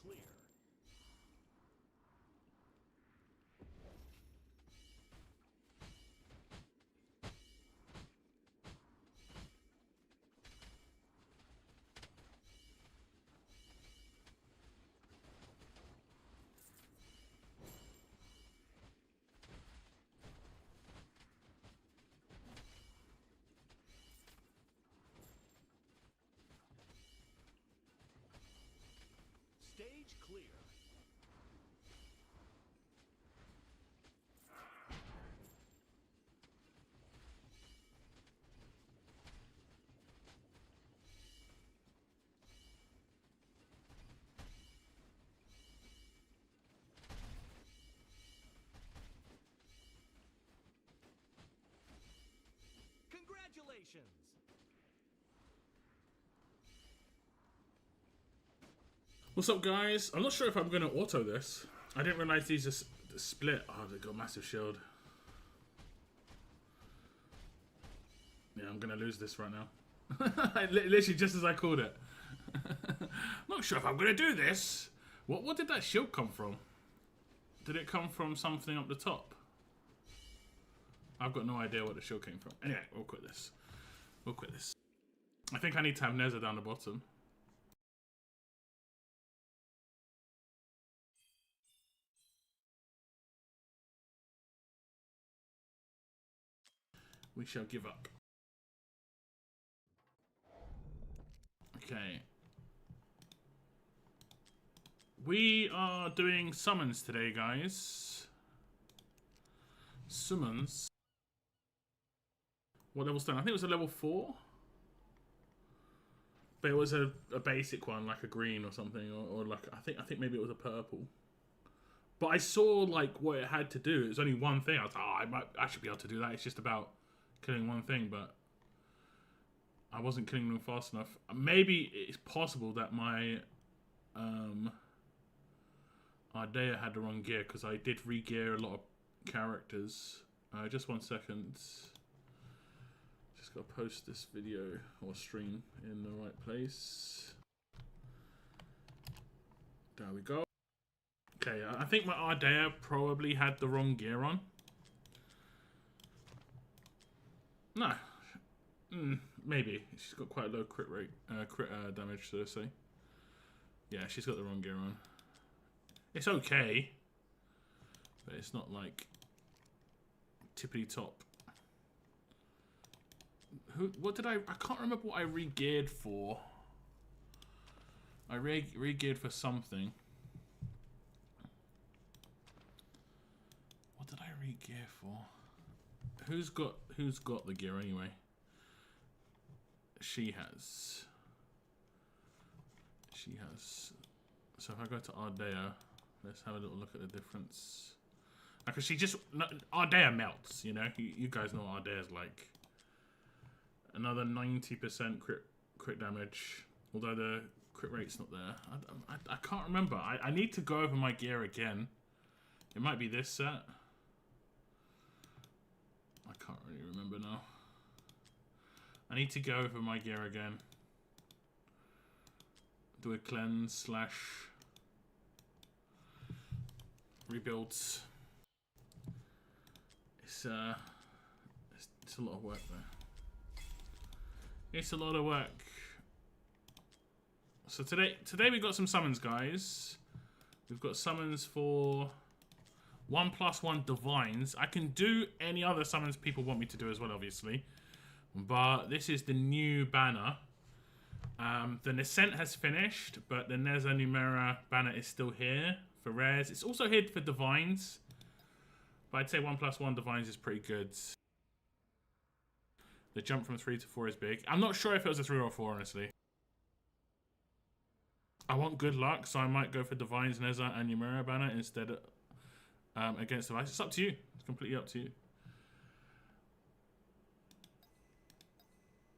clear. Stage clear. Congratulations! What's up, guys? I'm not sure if I'm going to auto this. I didn't realize these are split. Oh, they've got massive shield. Yeah, I'm going to lose this right now. Literally just as I called it. Not sure if I'm going to do this. What did that shield come from? Did it come from something up the top? I've got no idea what the shield came from. Anyway, we'll quit this. We'll quit this. I think I need to have Ne Zha down the bottom. We shall give up. Okay. We are doing summons today, guys. Summons. What level's done? I think it was a level 4. But it was a basic one, like a green or something, or like I think maybe it was a purple. But I saw like what it had to do. It was only one thing. I was like, oh, I might actually be able to do that. It's just about killing one thing, but I wasn't killing them fast enough. Maybe it's possible that my Ardea had the wrong gear, because I did re-gear a lot of characters. Just 1 second. Just gotta post this video or stream in the right place. There we go. Okay, I think my Ardea probably had the wrong gear on. No. Maybe. She's got quite a low crit rate, damage, so to say. Yeah, she's got the wrong gear on. It's okay, but it's not like tippity top. What did I can't remember what I re-geared for. I re-geared for something. What did I re-gear for? Who's got the gear anyway? She has. She has. So if I go to Ardea, let's have a little look at the difference. Because she just Ardea melts, you know. You guys know what Ardea's like. Another 90% crit damage, although the crit rate's not there. I can't remember. I need to go over my gear again. It might be this set. I can't really remember now. I need to go over my gear again. Do a cleanse / rebuilds. It's a lot of work there. It's a lot of work. So today we've got some summons, guys. We've got summons for 1+1 divines. I can do any other summons people want me to do as well, obviously. But this is the new banner. The Nascent has finished, but the Ne Zha Numera banner is still here for rares. It's also here for divines. But I'd say 1+1 divines is pretty good. The jump from 3 to 4 is big. I'm not sure if it was a 3 or a 4, honestly. I want good luck, so I might go for Divines, Ne Zha, and Numera banner instead of, against Device. It's up to you. It's completely up to you.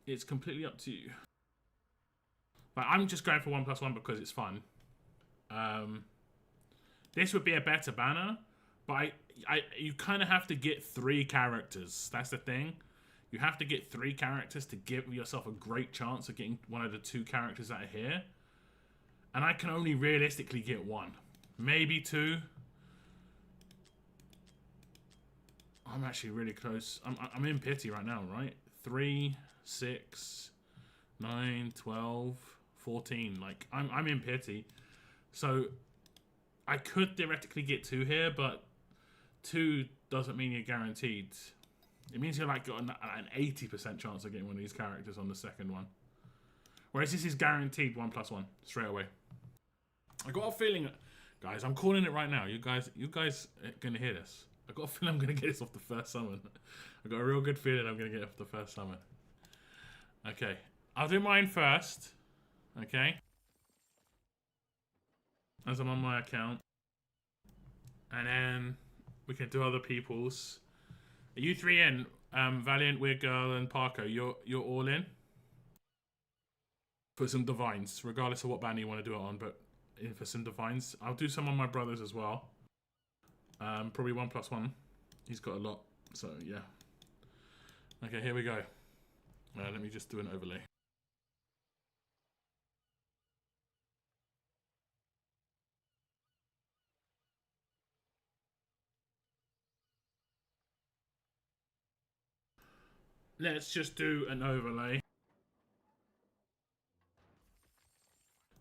It's completely up to you. But I'm just going for 1+1 because it's fun. This would be a better banner, but you kind of have to get 3 characters. That's the thing. You have to get 3 characters to give yourself a great chance of getting one of the 2 characters that are here. And I can only realistically get one. Maybe two. I'm actually really close. I'm in pity right now, right? 3, 6, 9, 12, 14. Like, I'm in pity. So, I could theoretically get 2 here, but 2 doesn't mean you're guaranteed. It means you're like got an 80% chance of getting one of these characters on the second one. Whereas this is guaranteed 1+1 straight away. I got a feeling, guys, I'm calling it right now. You guys are gonna hear this. I got a feeling I'm gonna get this off the first summon. I got a real good feeling I'm gonna get it off the first summon. Okay, I'll do mine first. Okay, as I'm on my account, and then we can do other people's. Are you 3 in? Valiant, Weird Girl, and Parko. You're all in. For some divines, regardless of what banner you want to do it on, but for some divines, I'll do some on my brothers as well. Probably 1+1. He's got a lot, so yeah. Okay, here we go. Let me just do an overlay. Let's just do an overlay.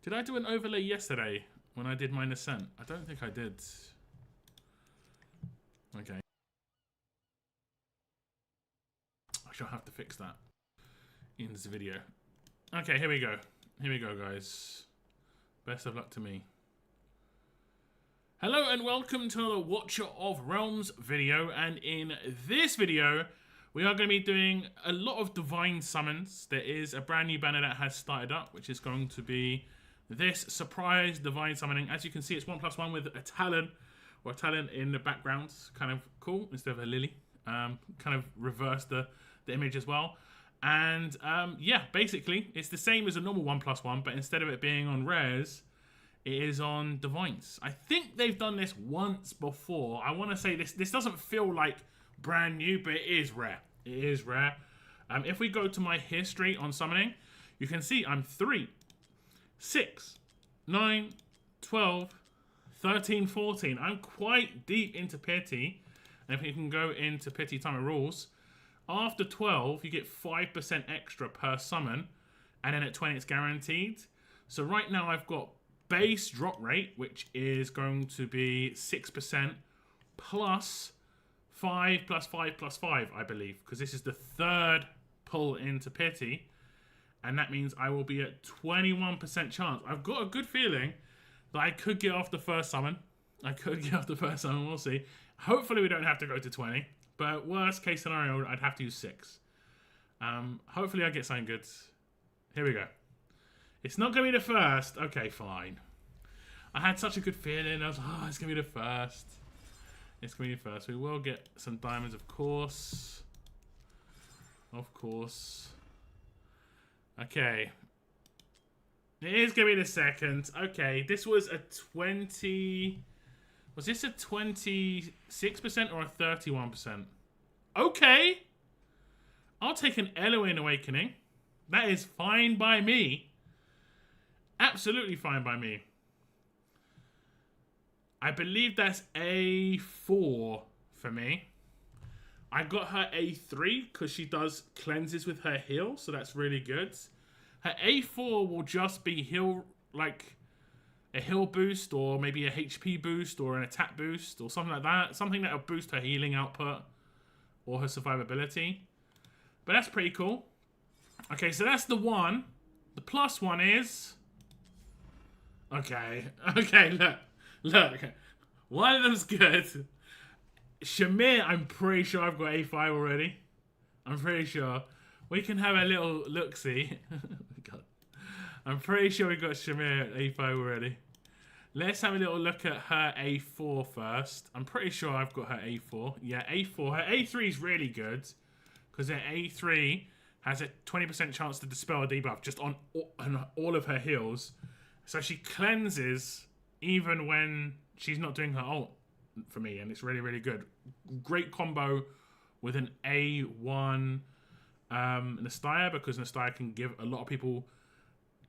Did I do an overlay yesterday when I did my Ascent? I don't think I did. Okay. I shall have to fix that in this video. Okay, here we go. Here we go, guys. Best of luck to me. Hello and welcome to another Watcher of Realms video. And in this video, we are going to be doing a lot of divine summons. There is a brand new banner that has started up, which is going to be this surprise divine summoning. As you can see, it's 1+1 with a talon, or a talon in the background. Kind of cool, instead of a lily. Kind of reverse the image as well. And yeah, basically, it's the same as a normal 1+1, but instead of it being on rares, it is on divines. I think they've done this once before. I want to say this doesn't feel like brand new, but it is rare. It is rare. If we go to my history on summoning, you can see I'm 3, 6, 9, 12, 13, 14. I'm quite deep into pity. And if you can go into pity time of rules, after 12, you get 5% extra per summon. And then at 20, it's guaranteed. So right now, I've got base drop rate, which is going to be 6% plus 5 plus 5 plus 5, I believe. Because this is the third pull into pity. And that means I will be at 21% chance. I've got a good feeling that I could get off the first summon. We'll see. Hopefully we don't have to go to 20. But worst case scenario, I'd have to use 6. Hopefully I get something good. Here we go. It's not going to be the first. Okay, fine. I had such a good feeling. I was like, oh, it's going to be the first. It's going to be the first. We will get some diamonds, of course. Of course. Okay. It is going to be the second. Okay, this was a 20... Was this a 26% or a 31%? Okay. I'll take an Elohim Awakening. That is fine by me. Absolutely fine by me. I believe that's A4 for me. I got her A3 because she does cleanses with her heal, so that's really good. Her A4 will just be heal, like a heal boost or maybe a HP boost or an attack boost or something like that. Something that will boost her healing output or her survivability. But that's pretty cool. Okay, so that's the one. The plus one is... Okay, look. One of them's good. Shamir, I'm pretty sure I've got A5 already. I'm pretty sure. We can have a little look-see. God. I'm pretty sure we got Shamir at A5 already. Let's have a little look at her A4 first. I'm pretty sure I've got her A4. Yeah, A4. Her A3 is really good. Because her A3 has a 20% chance to dispel a debuff just on all of her heals. So she cleanses even when she's not doing her ult for me. And it's really, really good. Great combo with an A1 Nastya, because Nastya can give a lot of people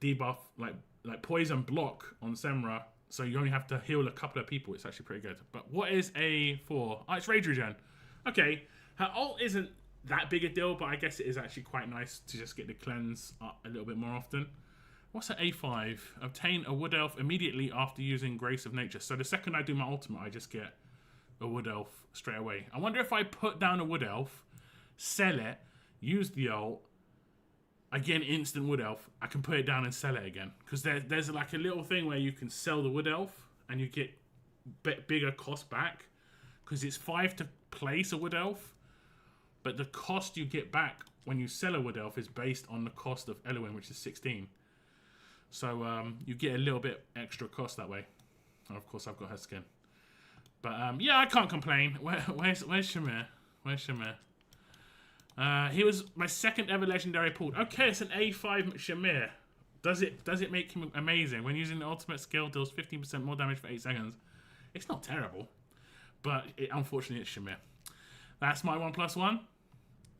debuff, like like poison block on Semra, so you only have to heal a couple of people. It's actually pretty good. But what is a 4? Oh, it's rage regen. Okay, her ult isn't that big a deal, but I guess it is actually quite nice to just get the cleanse up a little bit more often. What's an A5? Obtain a wood elf immediately after using Grace of Nature. So the second I do my ultimate, I just get a wood elf straight away. I wonder if I put down a wood elf, sell it, use the ult, I get an instant wood elf, I can put it down and sell it again. Because there's like a little thing where you can sell the wood elf and you get bigger cost back. Because it's 5 to place a wood elf, but the cost you get back when you sell a wood elf is based on the cost of Eloin, which is 16. So you get a little bit extra cost that way. And of course, I've got her skin. But yeah, I can't complain. Where's Shamir? Where's Shamir? He was my second ever legendary pulled. Okay, it's an A5 Shamir. Does it make him amazing? When using the ultimate skill, deals 15% more damage for 8 seconds. It's not terrible, but unfortunately it's Shamir. That's my 1+1.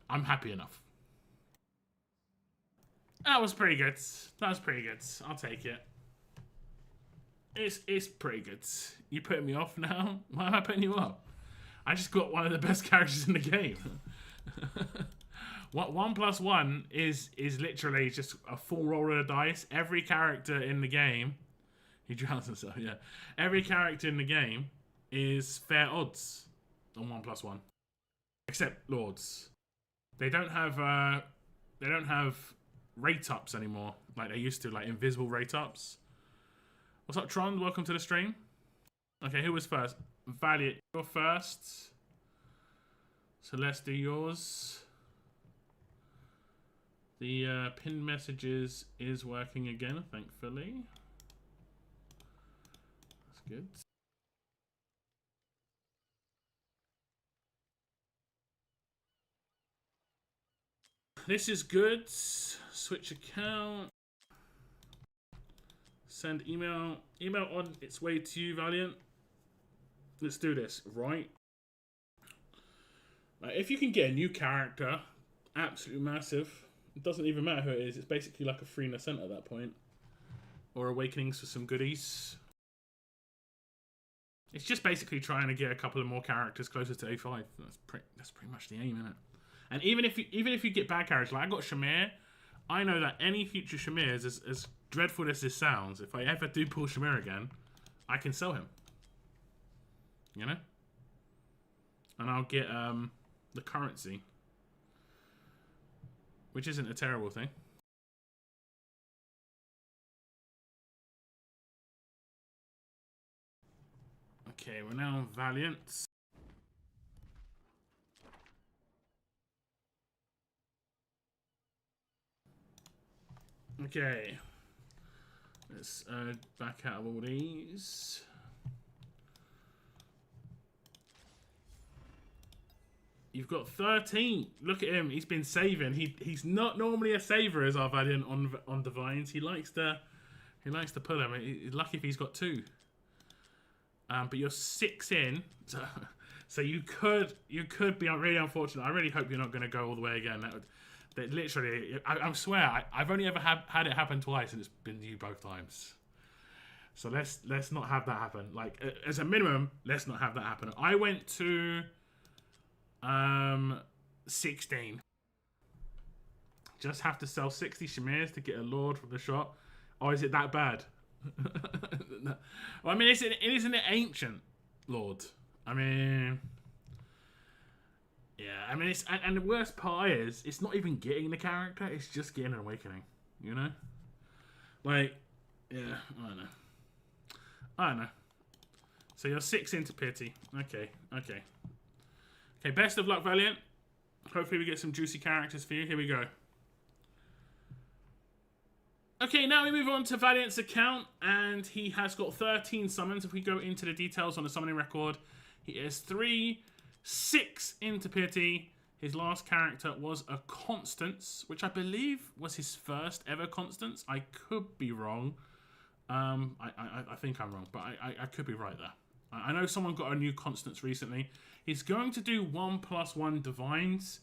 I'm happy enough. That was pretty good. That was pretty good. I'll take it. It's pretty good. You putting me off now? Why am I putting you up? I just got one of the best characters in the game. What 1+1 is literally just a full roll of the dice. Every character in the game, he drowns himself. Yeah, every character in the game is fair odds on 1+1, except Lords. They don't have rate ups anymore like they used to, like invisible rate ups. What's up, Tron? Welcome to the stream. Okay, who was first? Valiant, you're first. So let's do yours. The pinned messages is working again, thankfully. That's good. This is good. Switch account. Send email. Email on its way to you, Valiant. Let's do this, right? If you can get a new character, absolutely massive. It doesn't even matter who it is. It's basically like a free in a cent at that point. Or Awakenings for some goodies. It's just basically trying to get a couple of more characters closer to A5. That's pretty much the aim, isn't it? And even if you get bad characters, like I got Shamir, I know that any future Shamirs, as dreadful as this sounds, if I ever do pull Shamir again, I can sell him. You know? And I'll get the currency. Which isn't a terrible thing. Okay, we're now on Valiant. Okay. Let's back out of all these. You've got 13. Look at him. He's been saving. He's not normally a saver as our Valiant on Divines. He likes to pull him. He's lucky if he's got 2. But you're 6 in, so you could be really unfortunate. I really hope you're not going to go all the way again. That literally, I swear, I've only ever had it happen twice, and it's been you both times. So let's not have that happen. Like as a minimum, let's not have that happen. I went to 16. Just have to sell 60 Shamirs to get a Lord from the shop. Or is it that bad? Well, I mean, isn't it ancient Lord? I mean, yeah. I mean, and the worst part is, it's not even getting the character. It's just getting an awakening. You know, like, yeah. I don't know. So you're 6 into pity. Okay. Best of luck, Valiant. Hopefully we get some juicy characters for you. Here we go. Okay, now we move on to Valiant's account, and he has got 13 summons. If we go into the details on the summoning record, he is 6 into pity. His last character was a Constance, which I believe was his first ever Constance. I could be wrong. I think I'm wrong, but I could be right there. I know someone got a new Constance recently. He's going to do 1+1 Divines,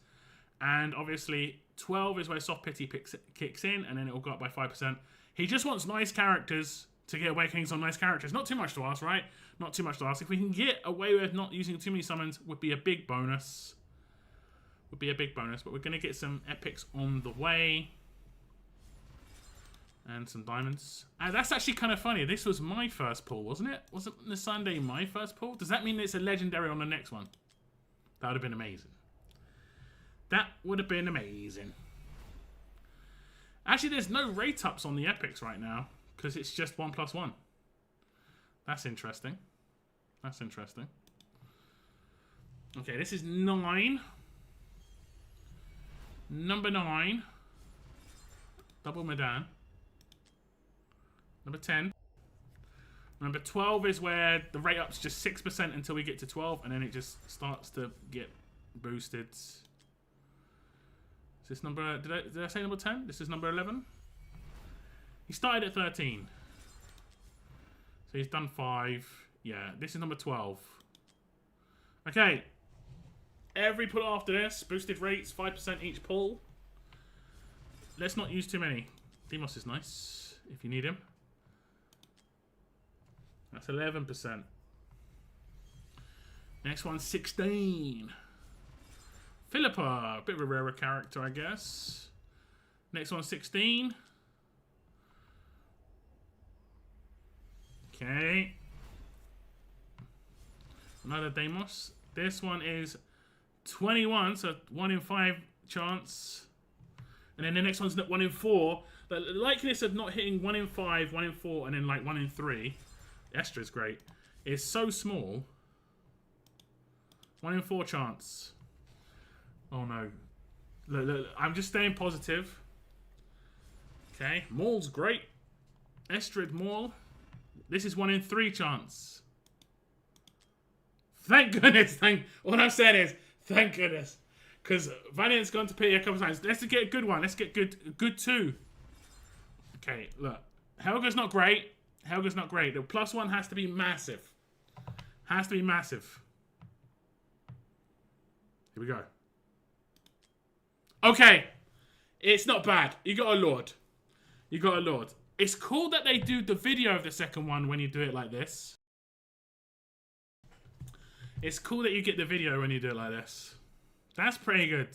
and obviously 12 is where Soft Pity kicks in, and then it will go up by 5%. He just wants nice characters to get awakenings on nice characters. Not too much to ask, right? Not too much to ask. If we can get away with not using too many summons, would be a big bonus. Would be a big bonus. But we're going to get some epics on the way. And some diamonds. That's actually kind of funny. This was my first pull, wasn't it? Wasn't the Sunday my first pull? Does that mean it's a legendary on the next one? That would have been amazing. That would have been amazing. Actually, there's no rate ups on the epics right now. Because it's just 1+1. That's interesting. That's interesting. Okay, this is 9. Number 9. Double Medan. Number 10. Number 12 is where the rate up's just 6% until we get to 12, and then it just starts to get boosted. Is this number... Did I say number 10? This is number 11. He started at 13. So he's done 5. Yeah, this is number 12. Okay. Every pull after this, boosted rates, 5% each pull. Let's not use too many. Demos is nice, if you need him. That's 11%. Next one, 16. Philippa, a bit of a rarer character, I guess. Next one, 16. Okay. Another Deimos. This one is 21, so 1 in 5 chance. And then the next one's 1 in 4. The likeliness of not hitting 1 in 5, 1 in 4, and then like 1 in 3. Estra's great. It's so small. 1 in 4 chance. Oh no. Look, I'm just staying positive. Okay. Maul's great. Estrid Maul. This is 1 in 3 chance. Thank goodness. What I'm saying is, thank goodness. Because Valiant's gone to pity a couple times. Let's get a good one. Let's get good 2. Okay, look. Helga's not great. Helga's not great. The +1 has to be massive. Has to be massive. Here we go. Okay. It's not bad. You got a Lord. You got a Lord. It's cool that they do the video of the second one when you do it like this. It's cool that you get the video when you do it like this. That's pretty good.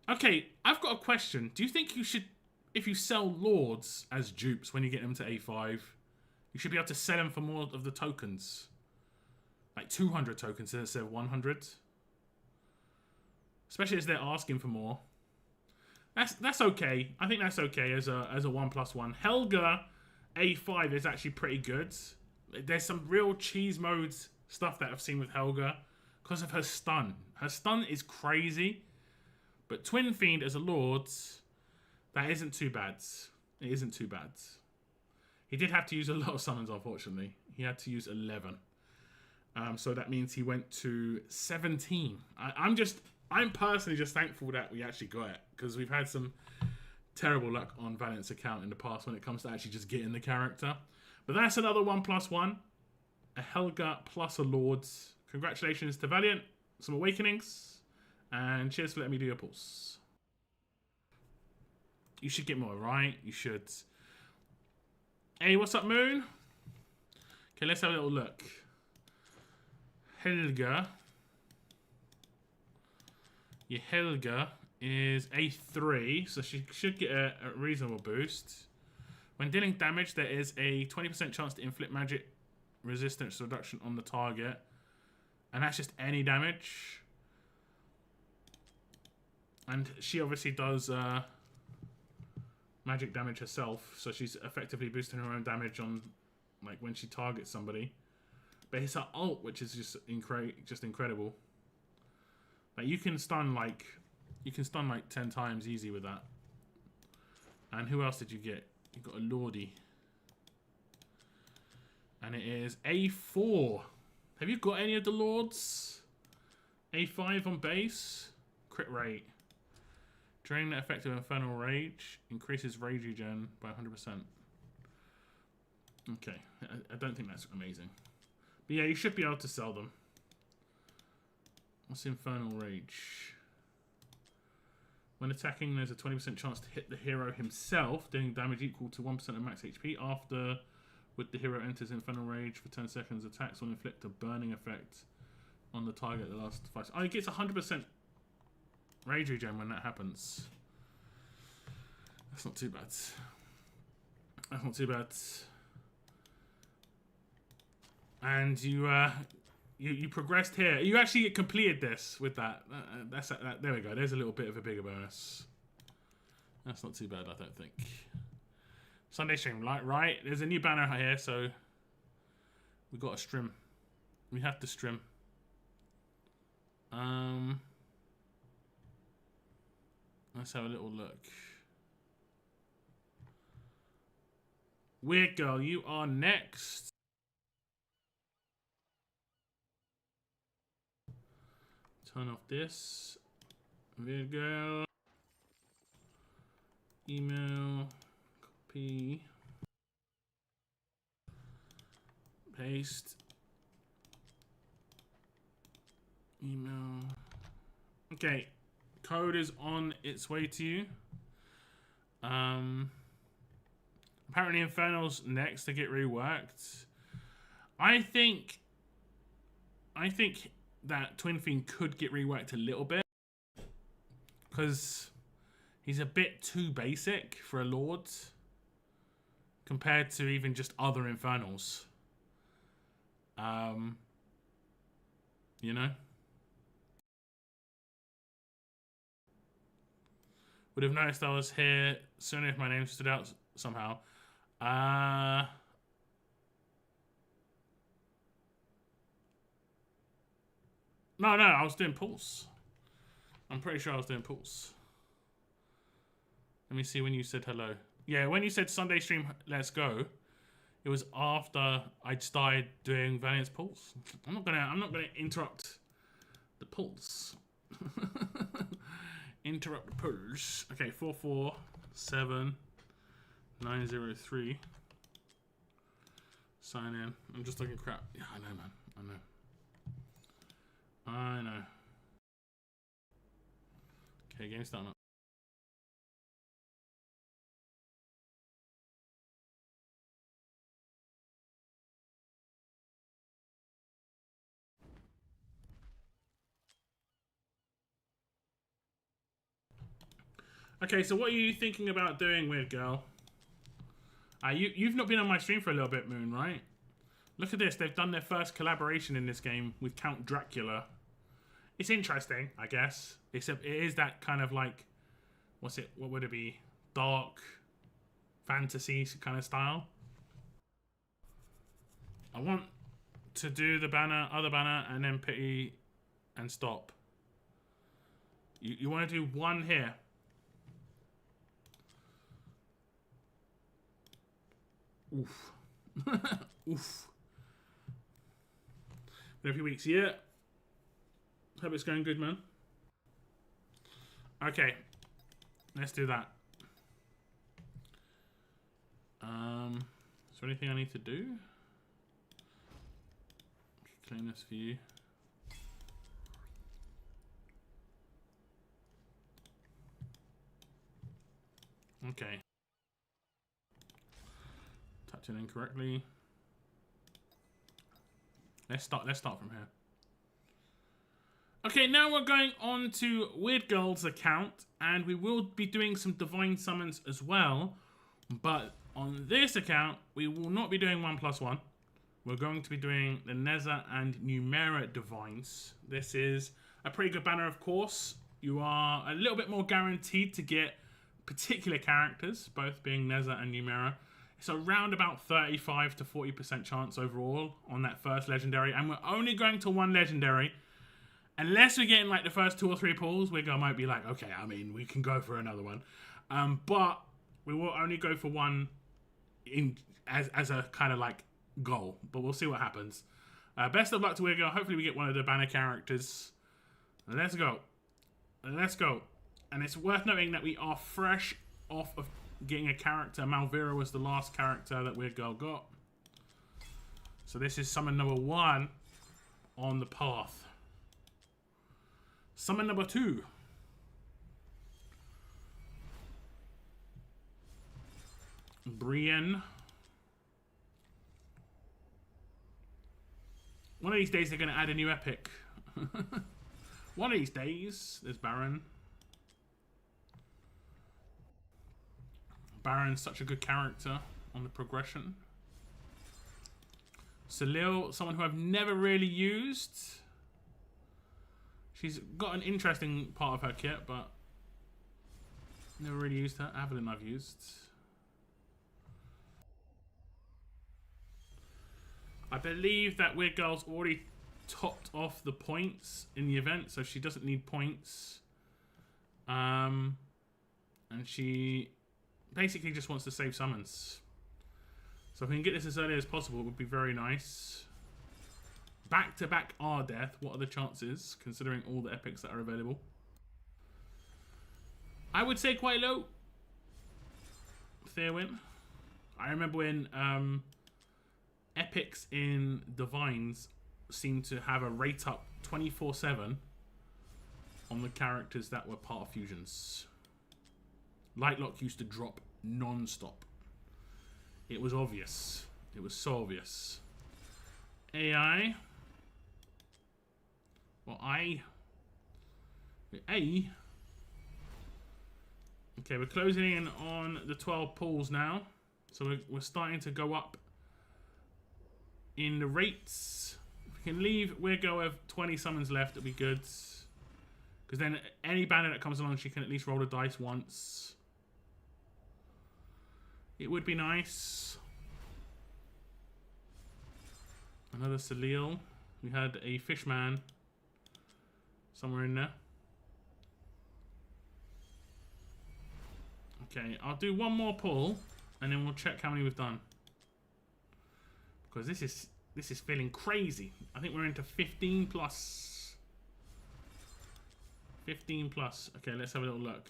Okay, I've got a question. Do you think you should, if you sell Lords as dupes when you get them to A5, you should be able to sell them for more of the tokens? Like 200 tokens instead of 100? Especially as they're asking for more. That's okay. I think that's okay as a 1+1. Helga A5 is actually pretty good. There's some real cheese modes stuff that I've seen with Helga because of her stun. Her stun is crazy. But Twin Fiend as a Lord, that isn't too bad. It isn't too bad. He did have to use a lot of summons, unfortunately. He had to use 11. So that means he went to 17. I'm personally just thankful that we actually got it, because we've had some terrible luck on Valiant's account in the past when it comes to actually just getting the character. But that's another 1+1. A Helga plus a Lord. Congratulations to Valiant. Some awakenings. And cheers for letting me do your pulse. You should get more, right? You should. Hey, what's up, Moon? Okay, let's have a little look. Helga. Your Helga is A3, so she should get a reasonable boost. When dealing damage, there is a 20% chance to inflict magic resistance reduction on the target. And that's just any damage. And she obviously does magic damage herself, so she's effectively boosting her own damage on, like, when she targets somebody. But it's her ult, which is just incredible. Like, you can stun like 10 times easy with that. And who else did you get? You got a Lordy. And it is A4. Have you got any of the Lords? A5 on base. Crit rate. Drain the effect of Infernal Rage. Increases rage regen by 100%. Okay. I don't think that's amazing. But yeah, you should be able to sell them. What's Infernal Rage? When attacking, there's a 20% chance to hit the hero himself, dealing damage equal to 1% of max HP. After, with the hero enters Infernal Rage for 10 seconds, attacks will inflict a burning effect on the target that lasts 5 seconds. Oh, it gets 100% rage regen when that happens. That's not too bad. That's not too bad. And you progressed here. You actually completed this with that. There we go. There's a little bit of a bigger bonus. That's not too bad, I don't think. Sunday stream, right? There's a new banner here, so we got to stream. We have to stream. Let's have a little look. Weird Girl, you are next. Turn off this. Weird Girl. Email. Copy. Paste. Email. Okay. Code is on its way to you. Apparently Infernal's next to get reworked. I think that Twin Fiend could get reworked a little bit, because he's a bit too basic for a Lord compared to even just other Infernals. You know? Would have noticed I was here sooner if my name stood out somehow. No, I was doing Pulse. I'm pretty sure I was doing Pulse. Let me see when you said hello. Yeah, when you said Sunday stream, let's go. It was after I'd started doing Valiant's Pulse. I'm not gonna interrupt the Pulse. Interrupt the Pulse. Okay, 447903. Sign in. I'm just looking crap. Yeah, I know, man. I know. Okay, game's starting up. Okay, so what are you thinking about doing, Weird Girl? You've not been on my stream for a little bit, Moon, right? Look at this. They've done their first collaboration in this game with Count Dracula. It's interesting, I guess. It is that kind of like, what would it be? Dark fantasy kind of style. I want to do the other banner, and then pity and stop. You want to do one here. Oof. Oof. Been a few weeks, yeah. Hope it's going good, man. Okay. Let's do that. Is there anything I need to do? Clean this for you. Okay. Typed in incorrectly. Let's start from here. Okay, now we're going on to Weird Girl's account, and we will be doing some divine summons as well. But on this account, we will not be doing 1+1. We're going to be doing the Ne Zha and Numera divines. This is a pretty good banner, of course. You are a little bit more guaranteed to get particular characters, both being Ne Zha and Numera. It's around about 35 to 40% chance overall on that first legendary, and we're only going to one legendary. Unless we're getting like the first 2 or 3 pulls, we might be like, okay, I mean, we can go for another one. But we will only go for one as a kind of like goal. But we'll see what happens. Best of luck to Weird Girl. Hopefully we get one of the banner characters. Let's go. Let's go. And it's worth noting that we are fresh off of getting a character. Malvira was the last character that Weird Girl got. So this is summon number 1 on the path. Summon number 2. Brienne. One of these days they're going to add a new epic. One of these days. There's Baron. Baron's such a good character on the progression. Salil, someone who I've never really used. She's got an interesting part of her kit, but never really used her. Avalyn I've used. I believe that Weird Girl's already topped off the points in the event, so she doesn't need points. And she basically just wants to save summons. So if we can get this as early as possible, it would be very nice. Back-to-back R death. What are the chances, considering all the epics that are available? I would say quite low. Fair win. I remember when epics in Divines seemed to have a rate up 24/7 on the characters that were part of fusions. Lightlock used to drop non-stop. It was obvious. It was so obvious. AI. Well, A. Okay, we're closing in on the 12 pulls now. So we're starting to go up in the rates. If we can leave Weird Girl with 20 summons left, it'll be good. Because then any banner that comes along, she can at least roll the dice once. It would be nice. Another Salil. We had a Fishman somewhere in there. Okay, I'll do one more pull and then we'll check how many we've done. Because this is feeling crazy. I think we're into 15 plus. 15 plus. Okay, let's have a little look.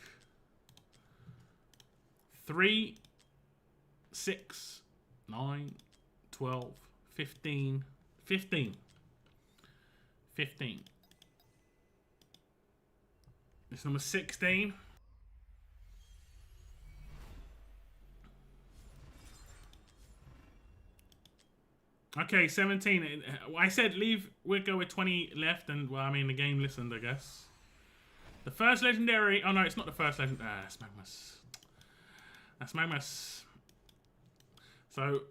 3, 6, 9, 12, 15, 15. 15. It's number 16. Okay, 17. I said leave We'd go with 20 left, and well, I mean the game listened, I guess. The first legendary. Oh no, it's not the first legendary. That's Magmus. That's Magmus. So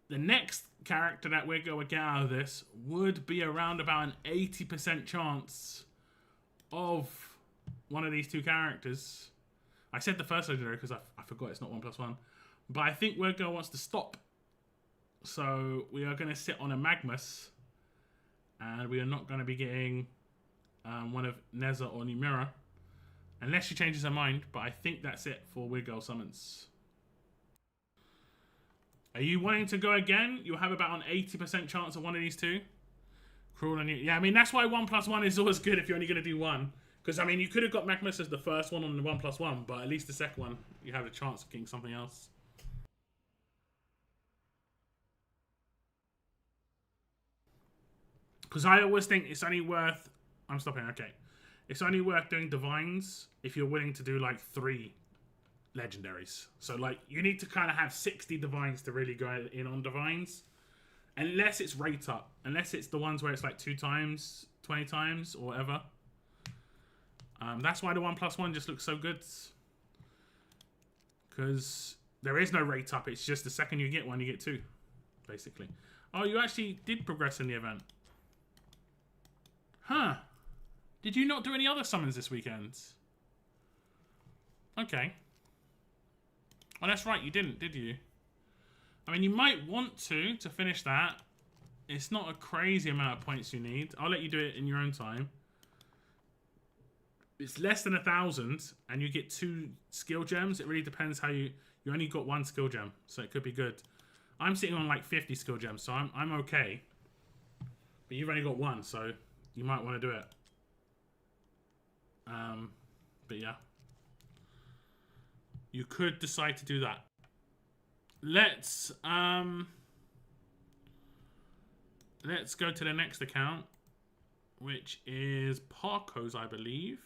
the next character that We'd go would get out of this would be around about an 80% chance of one of these two characters. I said the first legendary because I forgot it's not 1+1. But I think We'd go wants to stop. So we are going to sit on a Magmus, and we are not going to be getting one of Ne Zha or Numera, unless she changes her mind. But I think that's it for Weird Girl summons. Are you wanting to go again? You'll have about an 80% chance of one of these two. Cruel and yeah, I mean that's why 1+1 is always good if you're only going to do one. Because I mean you could have got Magmus as the first one on the 1+1, but at least the second one you have a chance of getting something else. Because I always think it's only worth... I'm stopping, okay. It's only worth doing Divines if you're willing to do like 3 legendaries. So like you need to kind of have 60 Divines to really go in on Divines. Unless it's rate up. Unless it's the ones where it's like 2 times, 20 times, or whatever. That's why the 1+1 just looks so good. Because there is no rate up. It's just the second you get one, you get 2. Basically. Oh, you actually did progress in the event. Huh. Did you not do any other summons this weekend? Okay. Oh, that's right. You didn't, did you? I mean, you might want to finish that. It's not a crazy amount of points you need. I'll let you do it in your own time. It's less than 1,000, and you get 2 skill gems. It really depends how you only got 1 skill gem, so it could be good. I'm sitting on like 50 skill gems, so I'm okay. But you've only got 1, so you might want to do it. But yeah. You could decide to do that. Let's go to the next account, which is Parco's, I believe.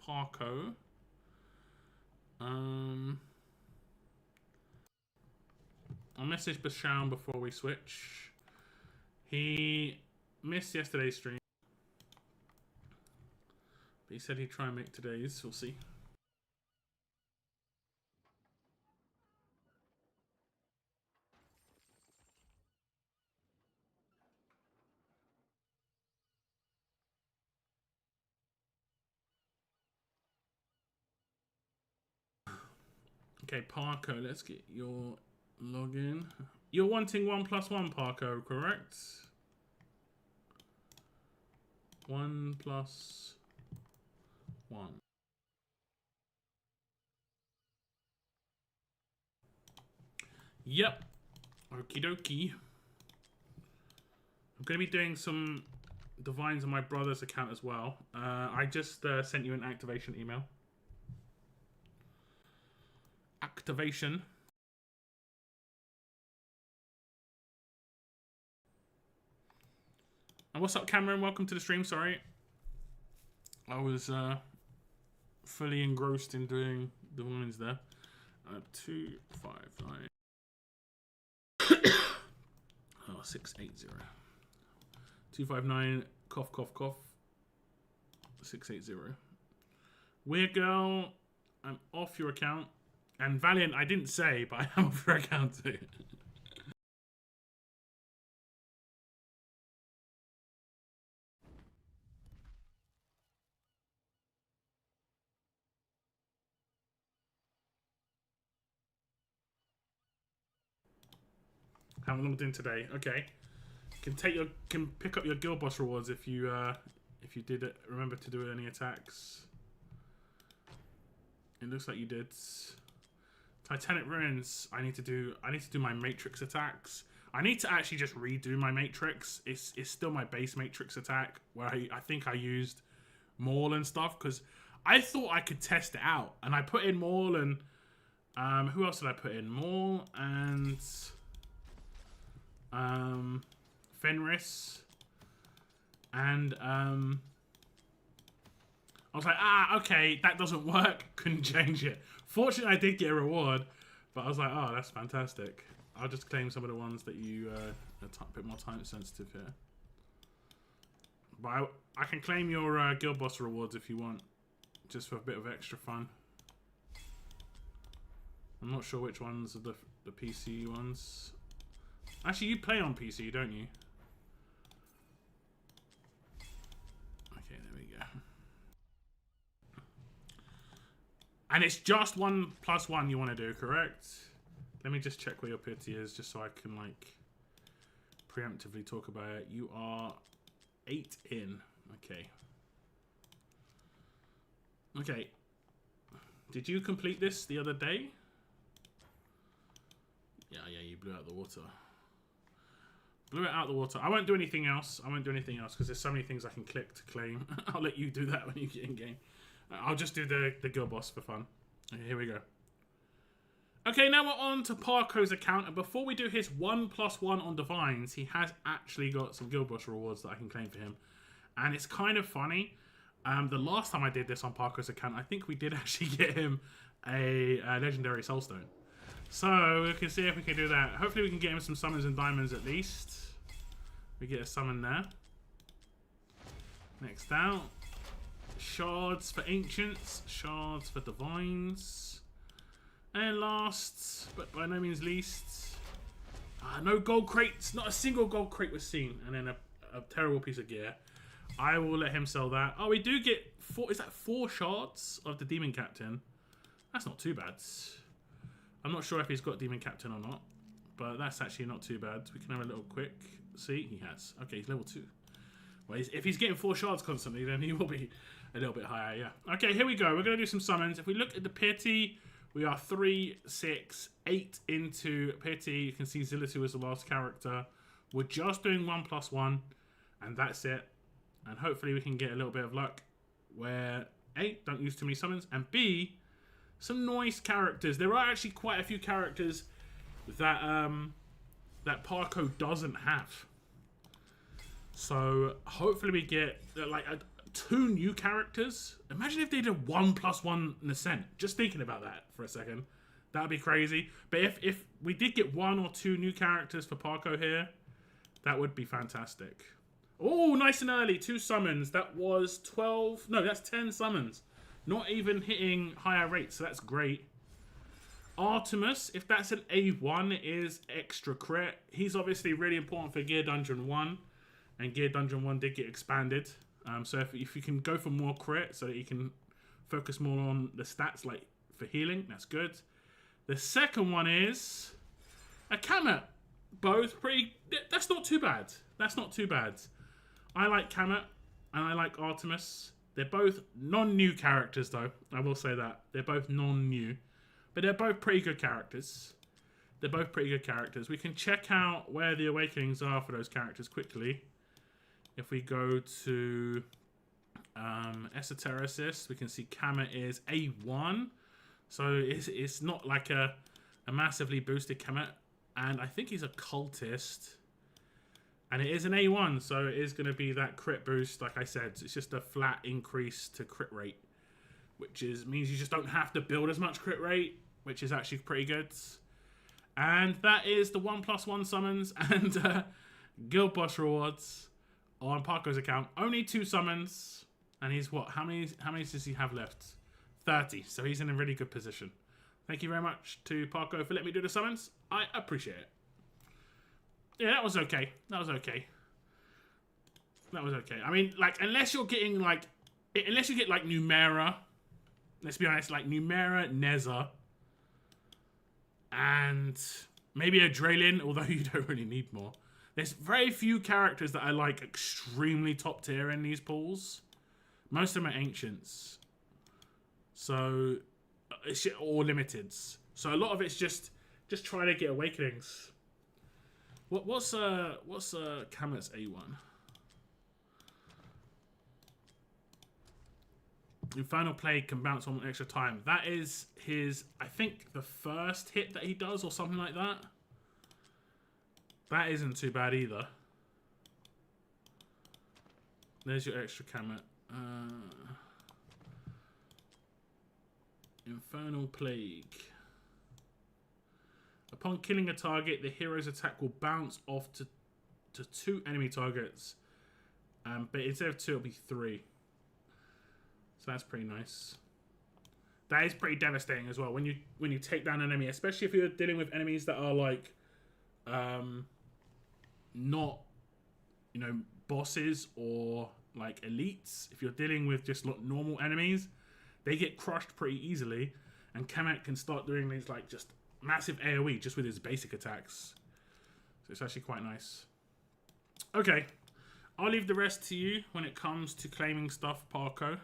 Parco. I'll message Bashan before we switch. He missed yesterday's stream. But he said he'd try and make today's. We'll see. Okay, Parko, let's get your login. You're wanting 1+1, Parko, correct? 1+1. Yep. Okie dokie. I'm going to be doing some divines on my brother's account as well. I just sent you an activation email. Activation. And what's up, Cameron? Welcome to the stream. Sorry, I was fully engrossed in doing the lines there. 259. Oh, 680. 259. Cough, cough, cough. 680. Weird girl. I'm off your account. And Valiant, I didn't say, but I am off your account too. Haven't logged in today. Okay. Can pick up your guild boss rewards if you did it. Remember to do any attacks. It looks like you did. Titanic Ruins. I need to do my Matrix attacks. I need to actually just redo my Matrix. It's still my base Matrix attack where I think I used Maul and stuff because I thought I could test it out, and I put in Maul and who else did I put in? Maul and Fenris and I was like, okay, that doesn't work. Couldn't change it. Fortunately, I did get a reward, but I was like, oh, that's fantastic. I'll just claim some of the ones that you are a bit more time sensitive here. But I can claim your guild boss rewards if you want, just for a bit of extra fun. I'm not sure which ones are the PC ones. Actually, you play on PC, don't you? Okay, there we go. And it's just 1+1 you want to do, correct? Let me just check where your pity is, just so I can, like, preemptively talk about it. You are 8 in. Okay. Okay. Did you complete this the other day? Yeah, you blew out the water. Blew it out the water. I won't do anything else. I won't do anything else because there's so many things I can click to claim. I'll let you do that when you get in game. I'll just do the guild boss for fun. Okay, here we go. Okay, now we're on to Parko's account. And before we do his 1+1 on Divines, he has actually got some guild boss rewards that I can claim for him. And it's kind of funny. The last time I did this on Parko's account, I think we did actually get him a legendary soulstone. So we can see if we can do that. Hopefully we can get him some summons and diamonds at least. We get a summon there. Next out. Shards for ancients. Shards for divines. And last, but by no means least, no gold crates. Not a single gold crate was seen. And then a terrible piece of gear. I will let him sell that. Oh, we do get 4. Is that 4 shards of the Demon Captain? That's not too bad. I'm not sure if he's got Demon Captain or not, but that's actually not too bad. We can have a little quick see. He has. Okay, he's level 2. Well, if he's getting 4 shards constantly, then he will be a little bit higher, yeah. Okay, here we go. We're going to do some summons. If we look at the pity, we are 3, 6, 8 into pity. You can see Zillitu is the last character. We're just doing 1+1, and that's it. And hopefully we can get a little bit of luck where A, don't use too many summons, and B, some nice characters. There are actually quite a few characters that that Parko doesn't have. So hopefully we get like 2 new characters. Imagine if they did 1+1 Nascent. Just thinking about that for a second. That'd be crazy. But if we did get 1 or 2 new characters for Parko here, that would be fantastic. Oh, nice and early. 2 summons. That was 12. No, that's 10 summons. Not even hitting higher rates, so that's great. Artemis, if that's an A1, is extra crit. He's obviously really important for Gear Dungeon 1. And Gear Dungeon 1 did get expanded. So if you can go for more crit so that you can focus more on the stats like for healing, that's good. The second one is a Kamet. Both pretty... That's not too bad. That's not too bad. I like Kamet and I like Artemis. They're both non-new characters though. I will say that. They're both non-new. But they're both pretty good characters. They're both pretty good characters. We can check out where the awakenings are for those characters quickly. If we go to Esotericist, we can see Kamet is A1. So it's not like a massively boosted Kamet. And I think he's a cultist. And it is an A1, so it is going to be that crit boost, like I said. It's just a flat increase to crit rate. Which means you just don't have to build as much crit rate, which is actually pretty good. And that is the 1+1 summons and Guild Boss rewards on Parko's account. Only 2 summons. And he's what? How many does he have left? 30. So he's in a really good position. Thank you very much to Parko for letting me do the summons. I appreciate it. Yeah, that was okay. That was okay. That was okay. I mean, like, unless you're getting, like... Unless you get, like, Numera. Let's be honest, like, Numera, Ne Zha. And maybe a Draylin, although you don't really need more. There's very few characters that I like extremely top tier in these pools. Most of them are Ancients. So... or Limiteds. So a lot of it's just trying to get Awakenings. What's Kamet's A1? Infernal Plague can bounce on extra time. That is his, I think, the first hit that he does or something like that. That isn't too bad either. There's your extra Kamet. Infernal Plague. Upon killing a target, the hero's attack will bounce off to 2 enemy targets. But instead of 2, it'll be 3. So that's pretty nice. That is pretty devastating as well. When you take down an enemy, especially if you're dealing with enemies that are like not, you know, bosses or like elites. If you're dealing with just normal enemies, they get crushed pretty easily, and Kamet can start doing these like just massive AoE just with his basic attacks. So it's actually quite nice. Okay, I'll leave the rest to you when it comes to claiming stuff, Parko.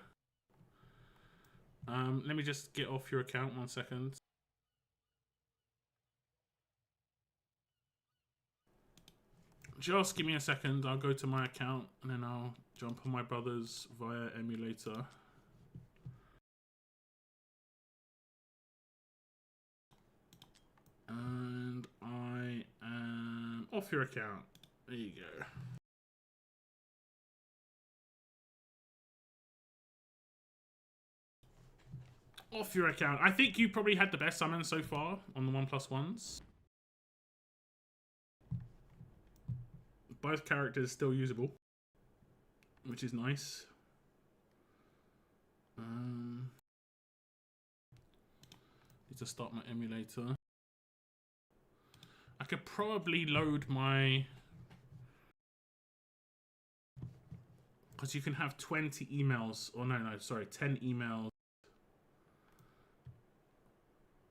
Let me just get off your account 1 second. Just give me a second. I'll go to my account and then I'll jump on my brother's via emulator. And I am off your account. There you go. Off your account. I think you probably had the best summon so far on the 1+1s. Both characters still usable, which is nice. Need to start my emulator. I could probably load my... Because you can have 20 emails, or no, sorry, 10 emails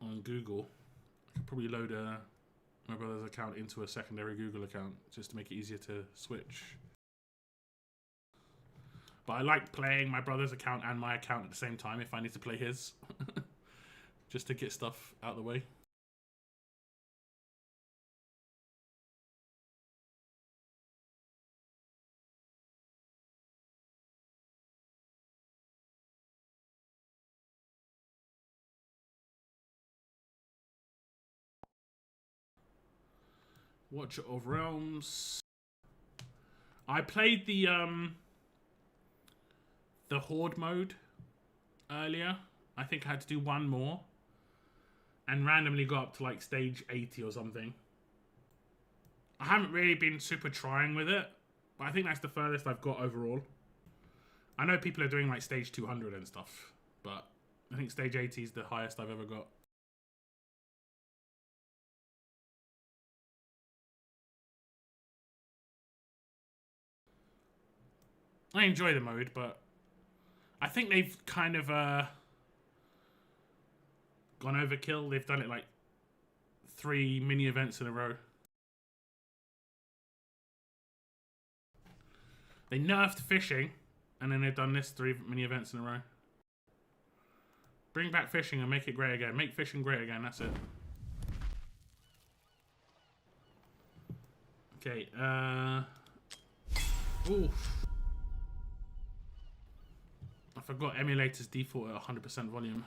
on Google. I could probably load my brother's account into a secondary Google account just to make it easier to switch. But I like playing my brother's account and my account at the same time if I need to play his. Just to get stuff out of the way. Watcher of Realms. I played the Horde mode earlier. I think I had to do one more. and randomly got up to like stage 80 or something. I haven't really been super trying with it, but I think that's the furthest I've got overall. I know people are doing like stage 200 and stuff, but I think stage 80 is the highest I've ever got. I enjoy the mode, but I think they've kind of gone overkill. They've done it like 3 mini events in a row. They nerfed fishing, and then they've done this 3 mini events in a row. Bring back fishing and make it great again. Make fishing great again, that's it. Okay, oof. I forgot emulators default at 100% volume.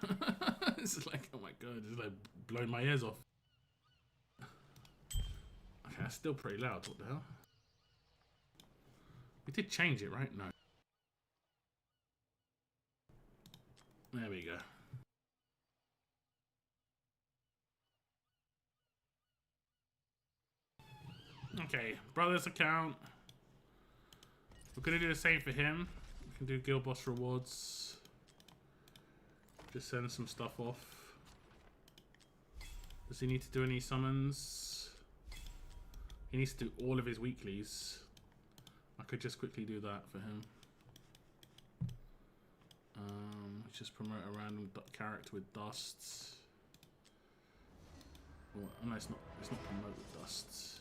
It's like, oh my god, it's like blowing my ears off. Okay, that's still pretty loud, what the hell? We did change it, right? No. There we go. Okay, brother's account. We're gonna do the same for him. We can do guild boss rewards. Just send some stuff off. Does he need to do any summons? He needs to do all of his weeklies. I could just quickly do that for him. Let's just promote a random character with dust. Oh, no, it's not promote with dust.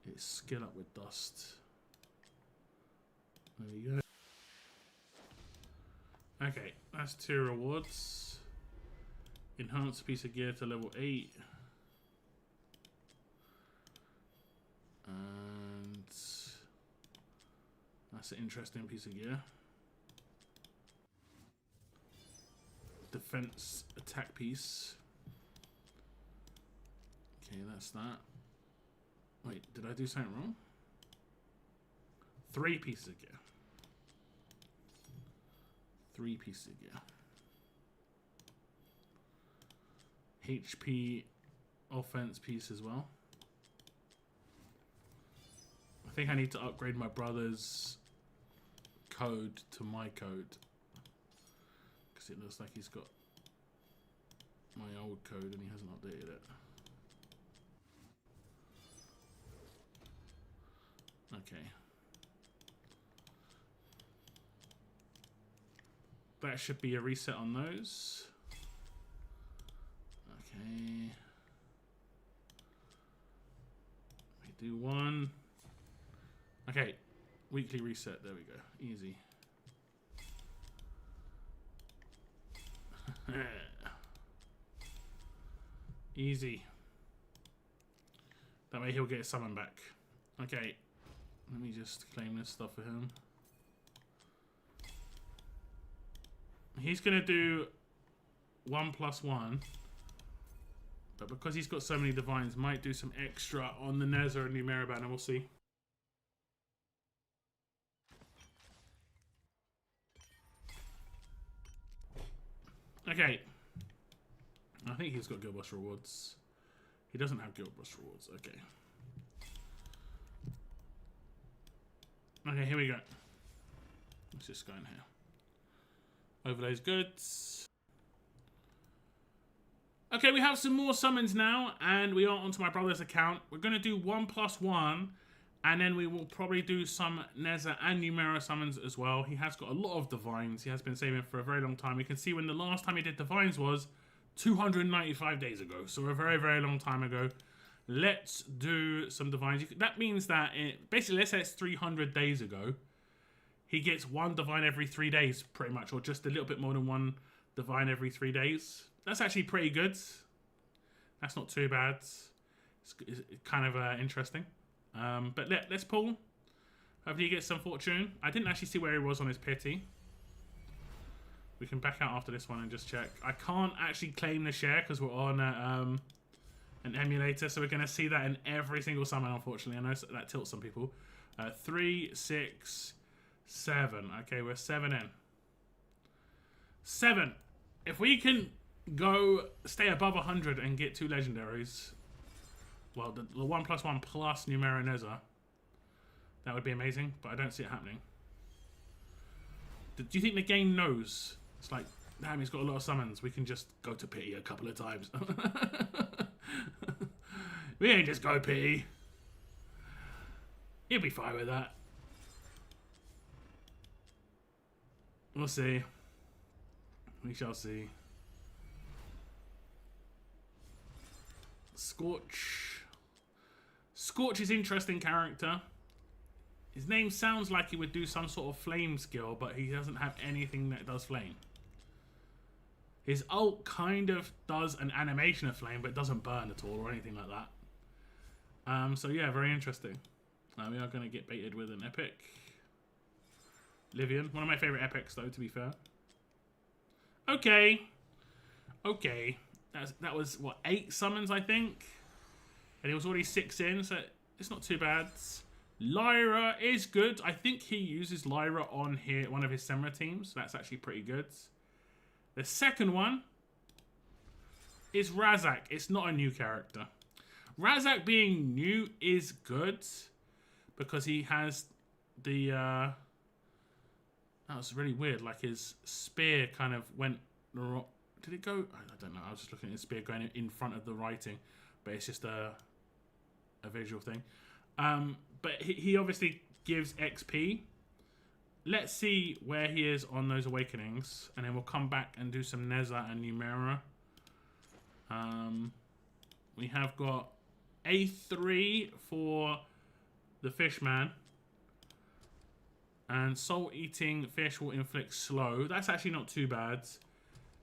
It's skill up with dust. There we go. Okay, that's 2 rewards. Enhance a piece of gear to level 8. And that's an interesting piece of gear. Defense attack piece. Okay, that's that. Wait, did I do something wrong? 3 pieces of gear. 3 pieces of gear. HP offense piece as well. I think I need to upgrade my brother's code to my code. Because it looks like he's got my old code and he hasn't updated it. Okay. That should be a reset on those. Okay. We do 1. Okay. Weekly reset. There we go. Easy. Easy. That way he'll get his summon back. Okay. Let me just claim this stuff for him. He's going to do 1+1. But because he's got so many divines, might do some extra on the Ne Zha Numera banner. We'll see. Okay. I think he's got guild boss rewards. He doesn't have guild boss rewards. Okay. Okay, here we go. Let's just go in here. Overlays goods. Okay, we have some more summons now, and we are onto my brother's account. We're going to do 1+1, and then we will probably do some Ne Zha and Numera summons as well. He has got a lot of divines. He has been saving for a very long time. You can see when the last time he did divines was 295 days ago, so a very, very long time ago. Let's do some divines. That means that, basically, let's say it's 300 days ago. He gets 1 divine every 3 days, pretty much, or just a little bit more than 1 divine every 3 days. That's actually pretty good. That's not too bad. It's kind of interesting. But let's pull. Hopefully he gets some fortune. I didn't actually see where he was on his pity. We can back out after this one and just check. I can't actually claim the share because we're on an emulator, so we're going to see that in every single summon, unfortunately. I know that tilts some people. 3, 6, 7. Okay, we're 7 in. 7. If we can go stay above 100 and get 2 legendaries. Well, the 1+1 plus Numera Ne Zha. That would be amazing, but I don't see it happening. Do you think the game knows? It's like, damn, he's got a lot of summons. We can just go to pity a couple of times. We ain't just go pity. He'll be fine with that. We'll see. We shall see. Scorch. Scorch is an interesting character. His name sounds like he would do some sort of flame skill, but he doesn't have anything that does flame. His ult kind of does an animation of flame, but it doesn't burn at all or anything like that. So yeah, very interesting. We are going to get baited with an epic. Livian. One of my favourite epics, though, to be fair. Okay. Okay. That was, what, 8 summons, I think? And it was already 6 in, so it's not too bad. Lyra is good. I think he uses Lyra on here, one of his Semra teams. So that's actually pretty good. The second one is Razak. It's not a new character. Razak being new is good because he has the... that was really weird. Like his spear kind of went... Did it go? I don't know. I was just looking at his spear going in front of the writing. But it's just a visual thing. But he obviously gives XP. Let's see where he is on those awakenings. And then we'll come back and do some Ne Zha and Numera. We have got A3 for the Fishman. And soul-eating fish will inflict slow. That's actually not too bad.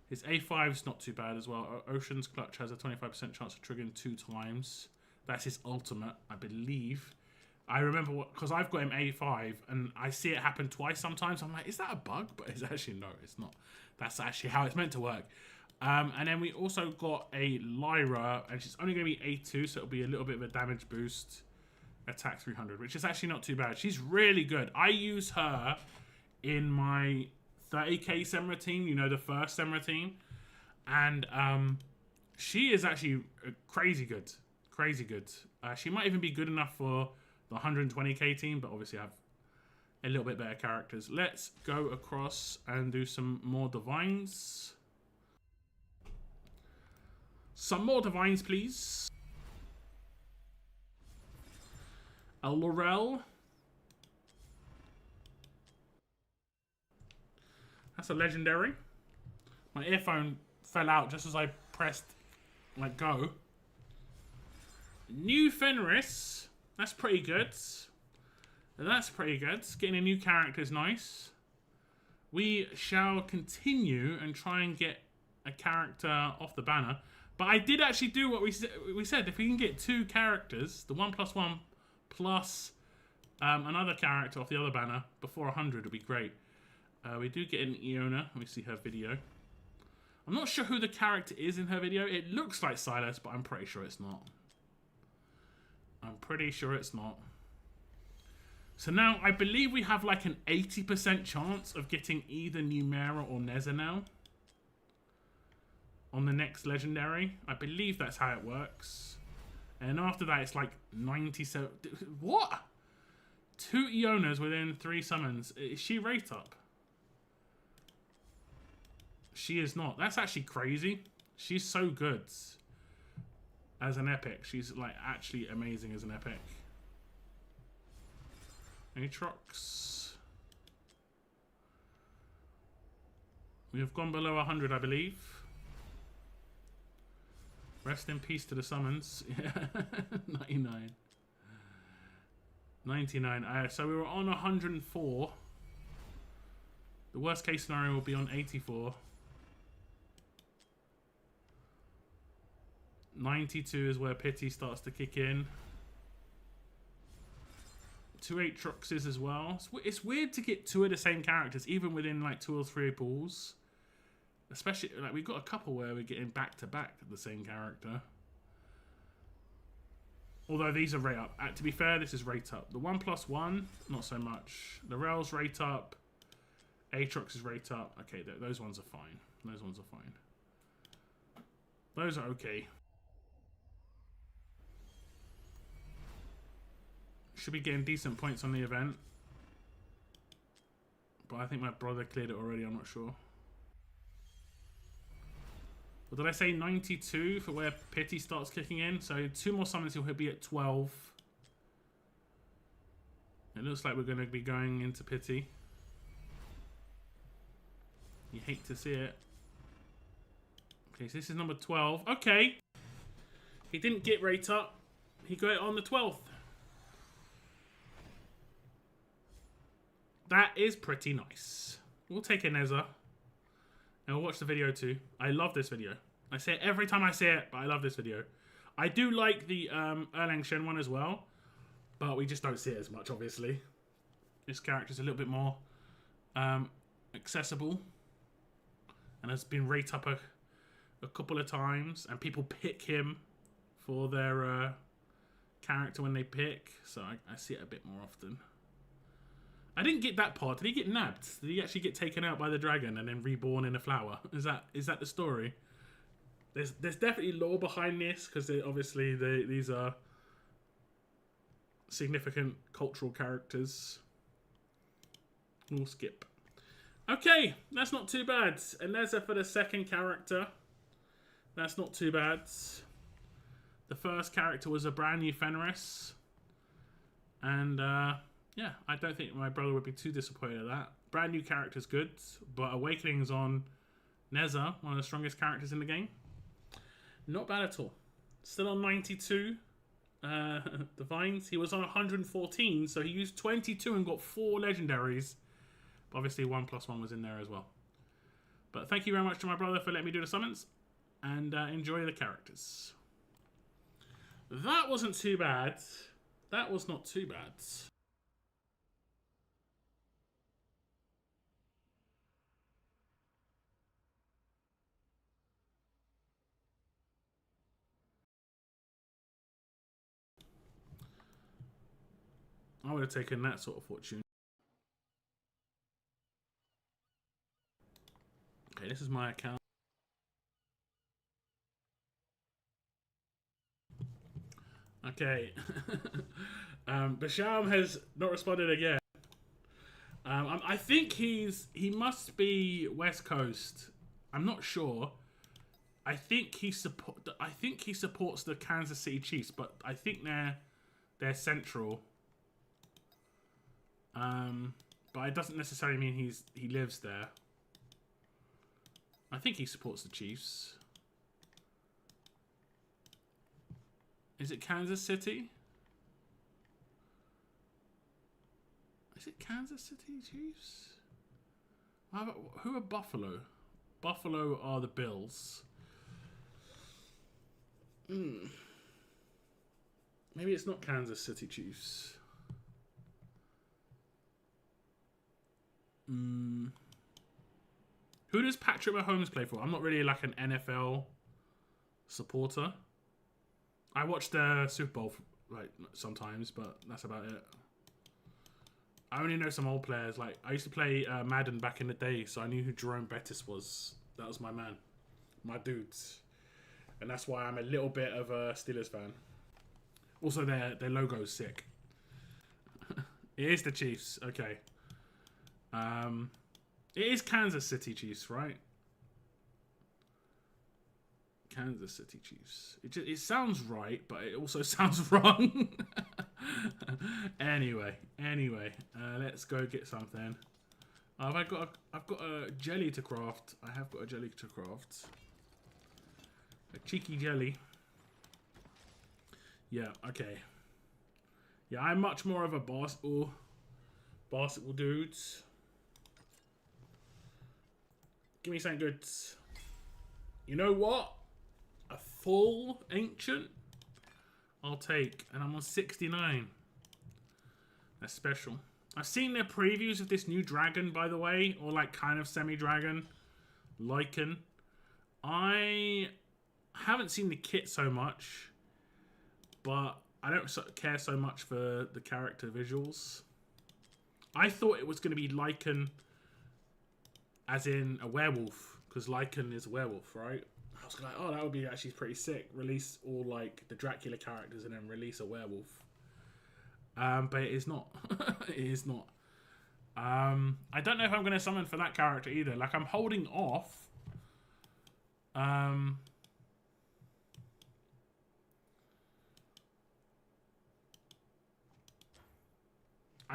His A5 is not too bad as well. Ocean's Clutch has a 25% chance of triggering 2 times. That's his ultimate, I believe. I remember, because I've got him A5, and I see it happen twice sometimes. I'm like, is that a bug? But it's actually, no, it's not. That's actually how it's meant to work. And then we also got a Lyra, and she's only going to be A2, so it'll be a little bit of a damage boost. Attack 300, which is actually not too bad. She's really good. I use her in my 30k Semra team, you know, the first Semra team. And she is actually crazy good. Crazy good. She might even be good enough for the 120k team, but obviously I have a little bit better characters. Let's go across and do some more divines. Some more divines, please. A Laurel. That's a legendary. My earphone fell out just as I pressed, like, go. New Fenris. That's pretty good. That's pretty good. Getting a new character is nice. We shall continue and try and get a character off the banner. But I did actually do what we said. If we can get 2 characters, the 1+1 plus another character off the other banner before 100 would be great. We do get an Iona. Let me see her video. I'm not sure who the character is in her video. It looks like Silas, but I'm pretty sure it's not. I'm pretty sure it's not. So now I believe we have like an 80% chance of getting either Numera or Ne Zha now on the next legendary. I believe that's how it works. And after that, it's like 97. What? 2 Ionas within 3 summons. Is she rate up? She is not. That's actually crazy. She's so good as an epic. She's like actually amazing as an epic. Aatrox. We have gone below 100, I believe. Rest in peace to the summons. 99. 99. So we were on 104. The worst case scenario will be on 84. 92 is where pity starts to kick in. 2 Aatroxes as well. It's weird to get 2 of the same characters, even within like 2 or 3 pools. Especially, like, we've got a couple where we're getting back-to-back the same character. Although these are rate up. To be fair, this is rate up. The 1+1, not so much. The Rel's rate up. Aatrox is rate up. Okay, those ones are fine. Those ones are fine. Those are okay. Should be getting decent points on the event. But I think my brother cleared it already, I'm not sure. Or did I say 92 for where pity starts kicking in? So 2 more summons, he'll be at 12. It looks like we're going to be going into pity. You hate to see it. Okay, so this is number 12. Okay. He didn't get rate up. He got it on the 12th. That is pretty nice. We'll take a Ne Zha. And we'll watch the video too. I love this video. I say it every time I say it, but I love this video. I do like the Erlang Shen one as well. But we just don't see it as much, obviously. This character's a little bit more accessible. And has been rated up a couple of times. And people pick him for their character when they pick. So I see it a bit more often. I didn't get that part. Did he get nabbed? Did he actually get taken out by the dragon and then reborn in a flower? Is that the story? There's definitely lore behind this because obviously these are significant cultural characters. We'll skip. Okay, that's not too bad. And Ne Zha for the second character. That's not too bad. The first character was a brand new Fenris. And yeah, I don't think my brother would be too disappointed at that. Brand new character's good, but Awakening's on Ne Zha, one of the strongest characters in the game. Not bad at all. Still on 92 divines. He was on 114, so he used 22 and got 4 legendaries. But obviously 1+1 was in there as well. But thank you very much to my brother for letting me do the summons. And enjoy the characters. That wasn't too bad. That was not too bad. I would have taken that sort of fortune. Okay, this is my account. Okay. Basham has not responded again. I think he must be West Coast. I'm not sure. I think he supports the Kansas City Chiefs, but I think they're Central. But it doesn't necessarily mean he lives there. I think he supports the Chiefs. Is it Kansas City? Is it Kansas City Chiefs? Who are Buffalo? Buffalo are the Bills. Maybe it's not Kansas City Chiefs. Who does Patrick Mahomes play for? I'm not really like an NFL supporter. I watch the Super Bowl like sometimes, but that's about it. I only know some old players. Like I used to play Madden back in the day, so I knew who Jerome Bettis was. That was my man, my dudes, and that's why I'm a little bit of a Steelers fan. Also, their logo's sick. It is the Chiefs. Okay. It is Kansas City Chiefs, right? Kansas City Chiefs. It sounds right, but it also sounds wrong. Anyway, let's go get something. I've got a jelly to craft. I have got a jelly to craft. A cheeky jelly. Yeah. Okay. Yeah, I'm much more of a basketball dude. Give me something good. You know what? A full ancient I'll take. And I'm on 69. That's special. I've seen their previews of this new dragon, by the way. Or like kind of semi-dragon. Lycan. I haven't seen the kit so much. But I don't care so much for the character visuals. I thought it was going to be Lycan as in a werewolf. Because Lycan is a werewolf, right? I was like, oh, that would be actually pretty sick. Release all like the Dracula characters and then release a werewolf. But it is not. It is not. I don't know if I'm going to summon for that character either. Like, I'm holding off. I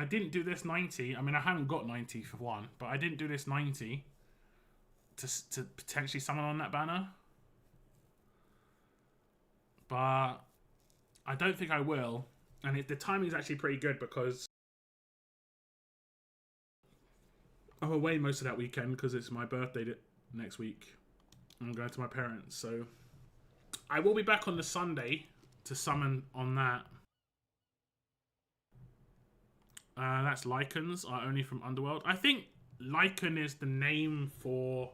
didn't do this 90. I mean, I haven't got 90 for one, but I didn't do this 90 to potentially summon on that banner. But I don't think I will. And the timing is actually pretty good because I'm away most of that weekend because it's my birthday next week. I'm going to my parents, so I will be back on the Sunday to summon on that. That's Lycans are only from Underworld. I think Lycan is the name for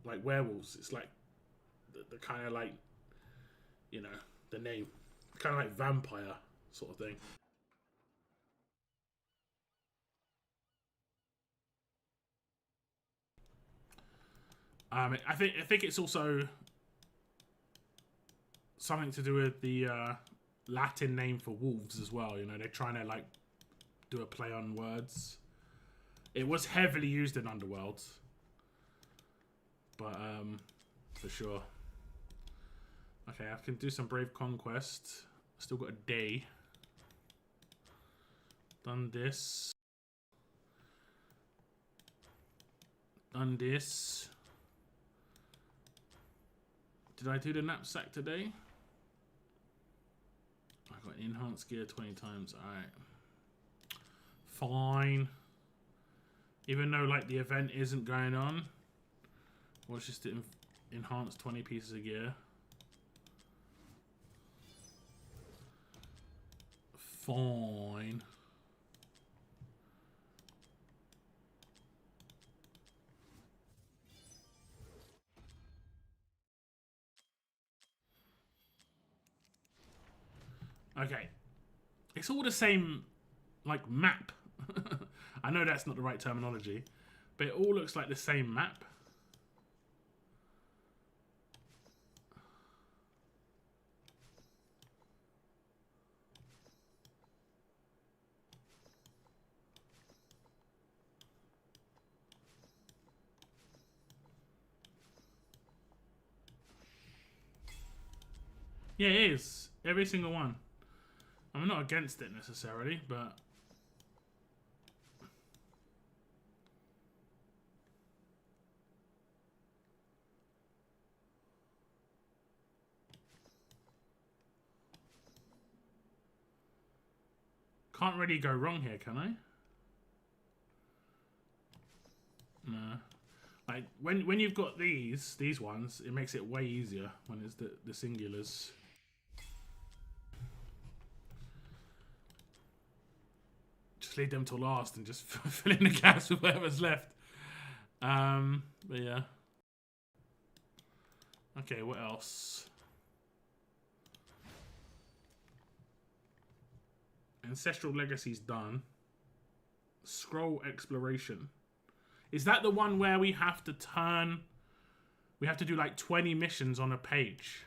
like werewolves. It's like the kind of like, you know, the name, kind of like vampire sort of thing. I think it's also something to do with the Latin name for wolves as well. You know, they're trying to like do a play on words. It was heavily used in Underworld, but for sure. Okay, I can do some Brave Conquest. Still got a day. Done this. Done this. Did I do the knapsack today? I got enhanced gear 20 times. Alright. Fine. Even though like the event isn't going on. Watch just to enhance 20 pieces of gear. Fine. Okay. It's all the same, like, map. I know that's not the right terminology, but it all looks like the same map. Yeah, it is. Every single one. I'm not against it necessarily, but can't really go wrong here, can I? No. Like when you've got these ones, it makes it way easier when it's the singulars. Just leave them till last and just fill in the gaps with whatever's left. But yeah. Okay, what else? Ancestral Legacy's done. Scroll Exploration. Is that the one where we have to turn... We have to do like 20 missions on a page.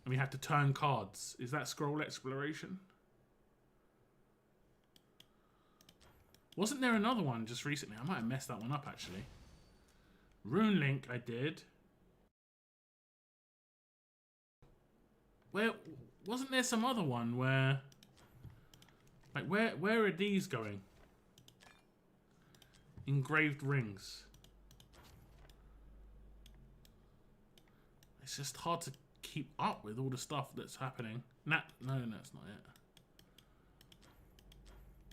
And we have to turn cards. Is that Scroll Exploration? Wasn't there another one just recently? I might have messed that one up, actually. Rune Link, I did. Where... Wasn't there some other one where... Like, where are these going? Engraved rings. It's just hard to keep up with all the stuff that's happening. No, that's not it.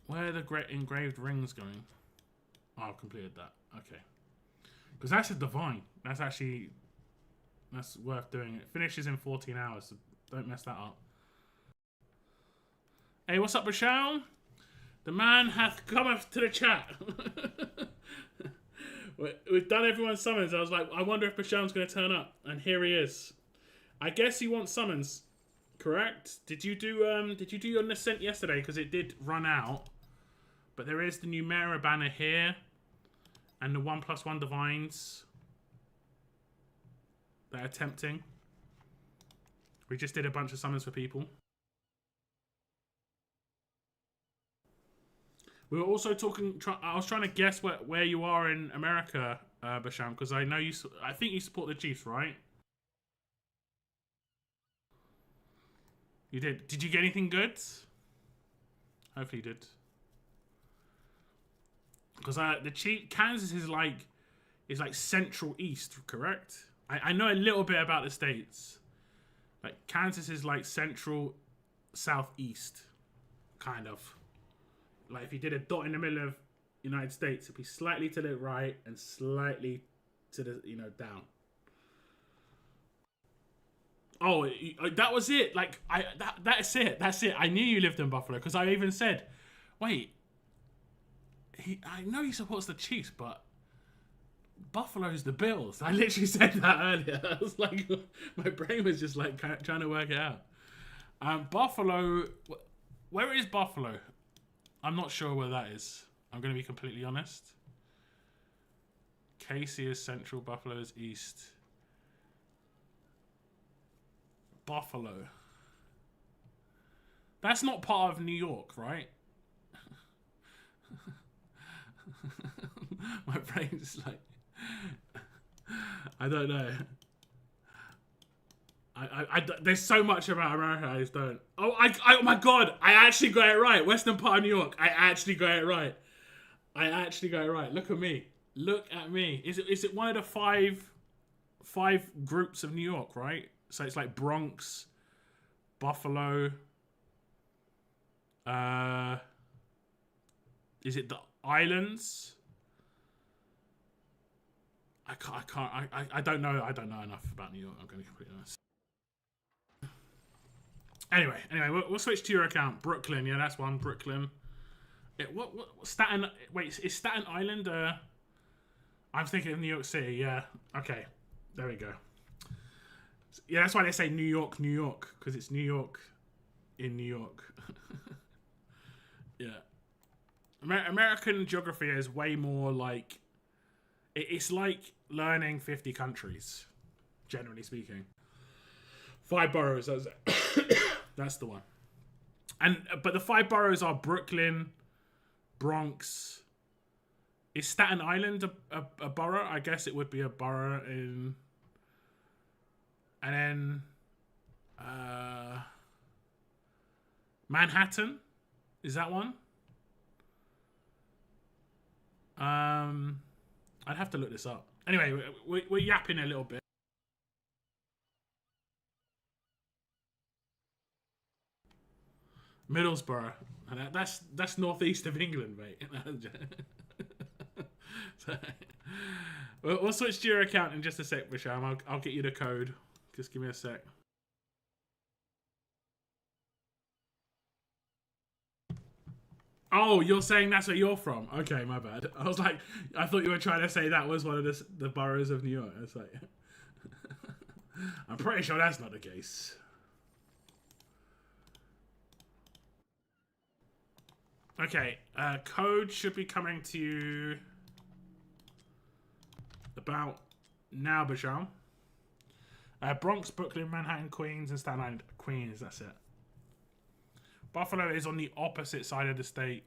Where are the great engraved rings going? Oh, I've completed that. Okay. Because that's a divine. That's actually... That's worth doing. It finishes in 14 hours, so don't mess that up. Hey, what's up, Rachel? The man hath cometh to the chat. We've done everyone's summons. I was like, I wonder if Basham's going to turn up. And here he is. I guess he wants summons. Correct? Did you do your Nascent yesterday? Because it did run out. But there is the Numera banner here. And the 1+1 Divines. that are tempting. We just did a bunch of summons for people. We were also talking. I was trying to guess where you are in America, Basham, because I know you. I think you support the Chiefs, right? You did. Did you get anything good? Hopefully you did. Because Kansas is like Central East, correct? I know a little bit about the states. Like Kansas is like Central Southeast, kind of. Like if you did a dot in the middle of United States, it'd be slightly to the right and slightly to the down. Oh, that was it. Like that's it. That's it. I knew you lived in Buffalo because I even said, wait. I know he supports the Chiefs, but Buffalo's the Bills. I literally said that earlier. I was like, my brain was just like trying to work it out. Buffalo. Where is Buffalo? I'm not sure where that is. I'm going to be completely honest. KC is central. Buffalo is east. Buffalo. That's not part of New York, right? My brain's like, I don't know. There's so much about America I just don't. Oh my god! I actually got it right. Western part of New York. I actually got it right. Look at me. Look at me. Is it one of the five groups of New York, right? So it's like Bronx, Buffalo. Is it the islands? I don't know. I don't know enough about New York. I'm going to be completely honest. Anyway, we'll switch to your account. Brooklyn, yeah, that's one. Brooklyn. What Staten? Wait, is Staten Island? I'm thinking of New York City. Yeah. Okay. There we go. Yeah, that's why they say New York, because it's New York in New York. Yeah. American geography is way more like. It's like learning 50 countries, generally speaking. 5 boroughs. That's the one. But the 5 boroughs are Brooklyn, Bronx. Is Staten Island a borough? I guess it would be a borough in. And then Manhattan. Is that one? I'd have to look this up. Anyway, we're yapping a little bit. Middlesbrough. That's northeast of England, mate. So, we'll switch to your account in just a sec, Basham. I'll get you the code. Just give me a sec. Oh, you're saying that's where you're from? Okay, my bad. I was like, I thought you were trying to say that was one of the boroughs of New York. It's like, I'm pretty sure that's not the case. Okay, code should be coming to you about now, Basham. Bronx, Brooklyn, Manhattan, Queens, and Staten Island. Queens, that's it. Buffalo is on the opposite side of the state.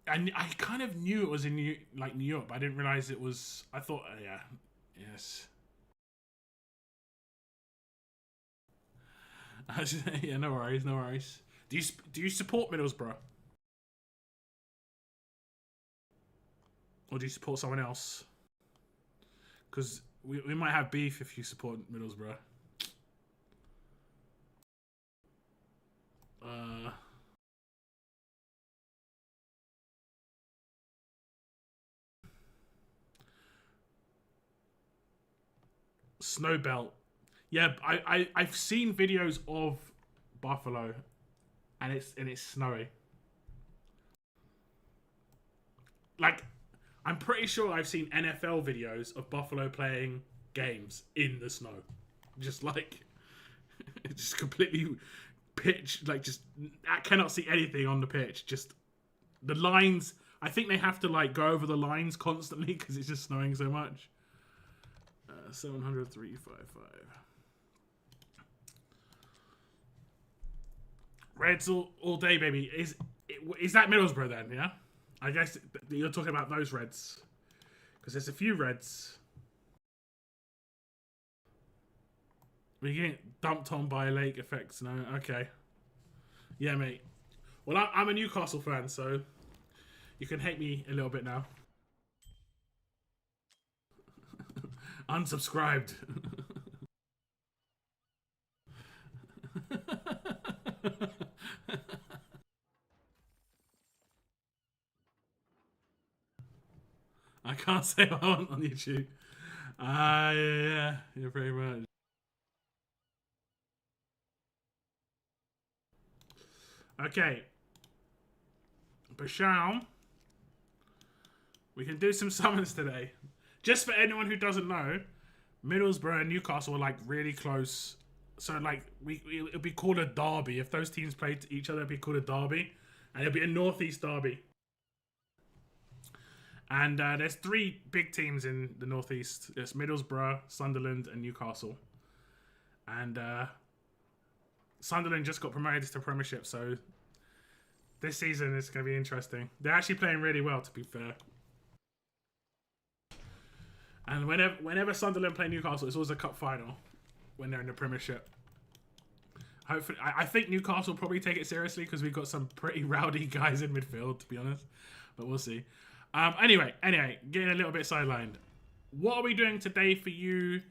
And I kind of knew it was in New York, but I didn't realize it was. I thought, yeah, yes. Yeah, no worries, no worries. Do you support Middlesbrough, or do you support someone else? Because we might have beef if you support Middlesbrough. Snowbelt. Yeah, I've seen videos of Buffalo, and it's snowy. Like, I'm pretty sure I've seen NFL videos of Buffalo playing games in the snow, just like, just completely pitch, like just I cannot see anything on the pitch. Just the lines. I think they have to like go over the lines constantly because it's just snowing so much. 700, 355. Reds all day, baby. Is that Middlesbrough then, yeah? I guess you're talking about those Reds. Because there's a few Reds. We're getting dumped on by lake effects now. Okay. Yeah, mate. Well, I'm a Newcastle fan, so you can hate me a little bit now. Unsubscribed. I can't say what I want on YouTube. Yeah, you're pretty much. Okay. Basham. We can do some summons today. Just for anyone who doesn't know, Middlesbrough and Newcastle are like really close. So like it'll be called a derby. If those teams played each other, it'd be called a derby. And it'll be a northeast derby. And there's three big teams in the northeast. There's Middlesbrough, Sunderland, and Newcastle. And Sunderland just got promoted to Premiership, so this season is going to be interesting. They're actually playing really well, to be fair. And whenever Sunderland play Newcastle, it's always a cup final when they're in the Premiership. Hopefully, I think Newcastle will probably take it seriously because we've got some pretty rowdy guys in midfield, to be honest. But we'll see. Anyway, getting a little bit sidelined. What are we doing today for you,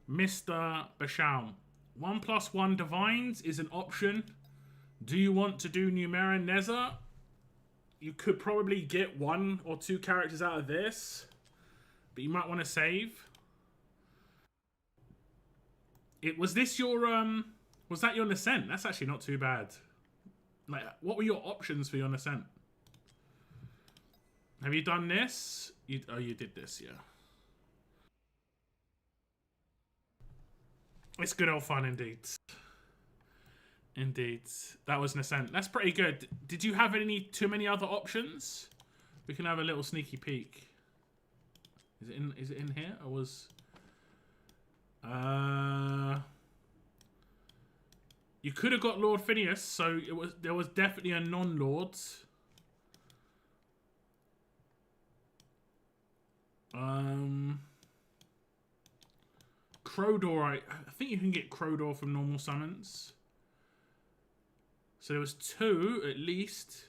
Mr. Basham? 1+1 Divines is an option. Do you want to do Numera Ne Zha? You could probably get 1 or 2 characters out of this, but you might want to save. Was this your was that your Nascent? That's actually not too bad. Like, what were your options for your Nascent? Have you done this? Oh, you did this, yeah. It's good old fun, indeed. Indeed. That was Nascent. That's pretty good. Did you have too many other options? We can have a little sneaky peek. Is it in here? Or was... You could have got Lord Phineas, so there was definitely a non-Lord. Crowdor, I think you can get Crowdor from normal summons. So there was 2 at least.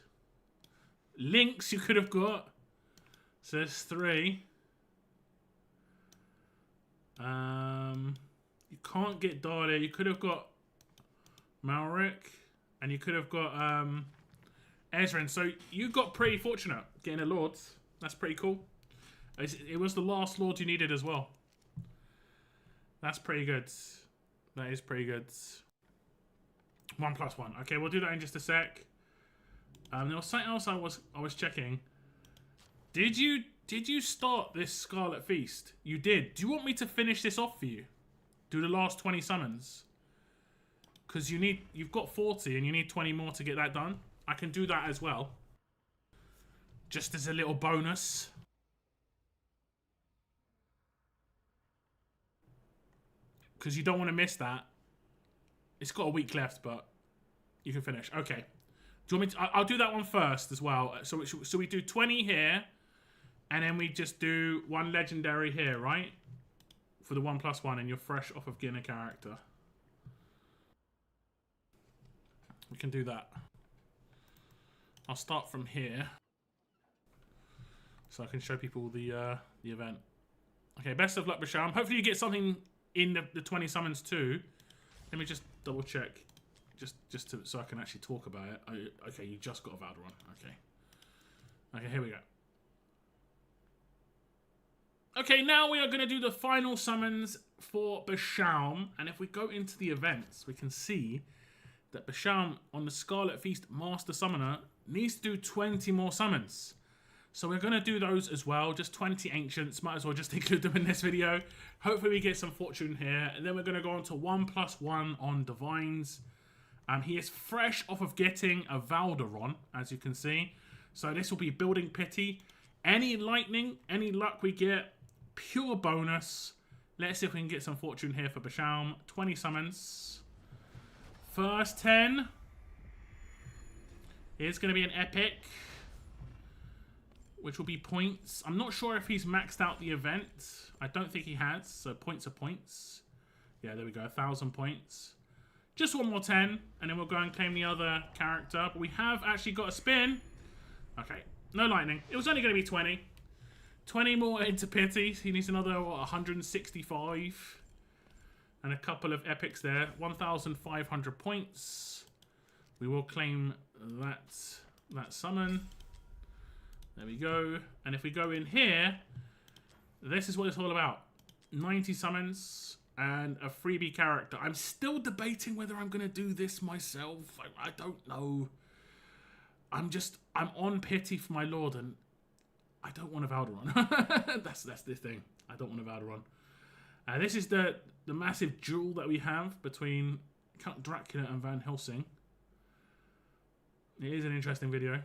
Lynx you could have got. So there's 3. You can't get Dahlia. You could have got Malric, and you could have got Ezrin. So you got pretty fortunate getting a Lord. That's pretty cool. It was the last Lord you needed as well. That's pretty good. That is pretty good. 1+1. Okay, we'll do that in just a sec. There was something else I was checking. Did you start this Scarlet Feast? You did. Do you want me to finish this off for you? Do the last 20 summons? Because you've got 40 and you need 20 more to get that done. I can do that as well. Just as a little bonus. Because you don't want to miss that. It's got a week left, but you can finish. Okay. Do you want me to... I'll do that one first as well. So we do 20 here. And then we just do 1 legendary here, right? For the 1+1, and you're fresh off of getting a character. We can do that. I'll start from here. So I can show people the event. Okay, best of luck, Basham. Hopefully you get something in the 20 summons too. Let me just double check. So I can actually talk about it. Okay, you just got a Valderon. Okay. Okay, here we go. Okay, now we are going to do the final summons for Basham. And if we go into the events, we can see that Basham on the Scarlet Feast Master Summoner needs to do 20 more summons. So we're going to do those as well. Just 20 Ancients. Might as well just include them in this video. Hopefully we get some fortune here. And then we're going to go on to 1+1 on Divines. He is fresh off of getting a Valderon, as you can see. So this will be building pity. Any lightning, any luck we get, pure bonus. Let's see if we can get some fortune here for Bashaum. 20 summons. First 10. Here's going to be an epic, which will be points. I'm not sure if he's maxed out the event. I don't think he has, so points are points. Yeah, there we go, 1,000 points. Just one more 10, and then we'll go and claim the other character. But we have actually got a spin. Okay, no lightning. It was only going to be 20. 20 more into pity. He needs another, what, 165. And a couple of epics there. 1,500 points. We will claim that summon. There we go. And if we go in here, this is what it's all about. 90 summons and a freebie character. I'm still debating whether I'm going to do this myself. I don't know. I'm on pity for my lord, and I don't want a Valderon. that's the thing. I don't want a Valderon. This is the massive duel that we have between Count Dracula and Van Helsing. It is an interesting video.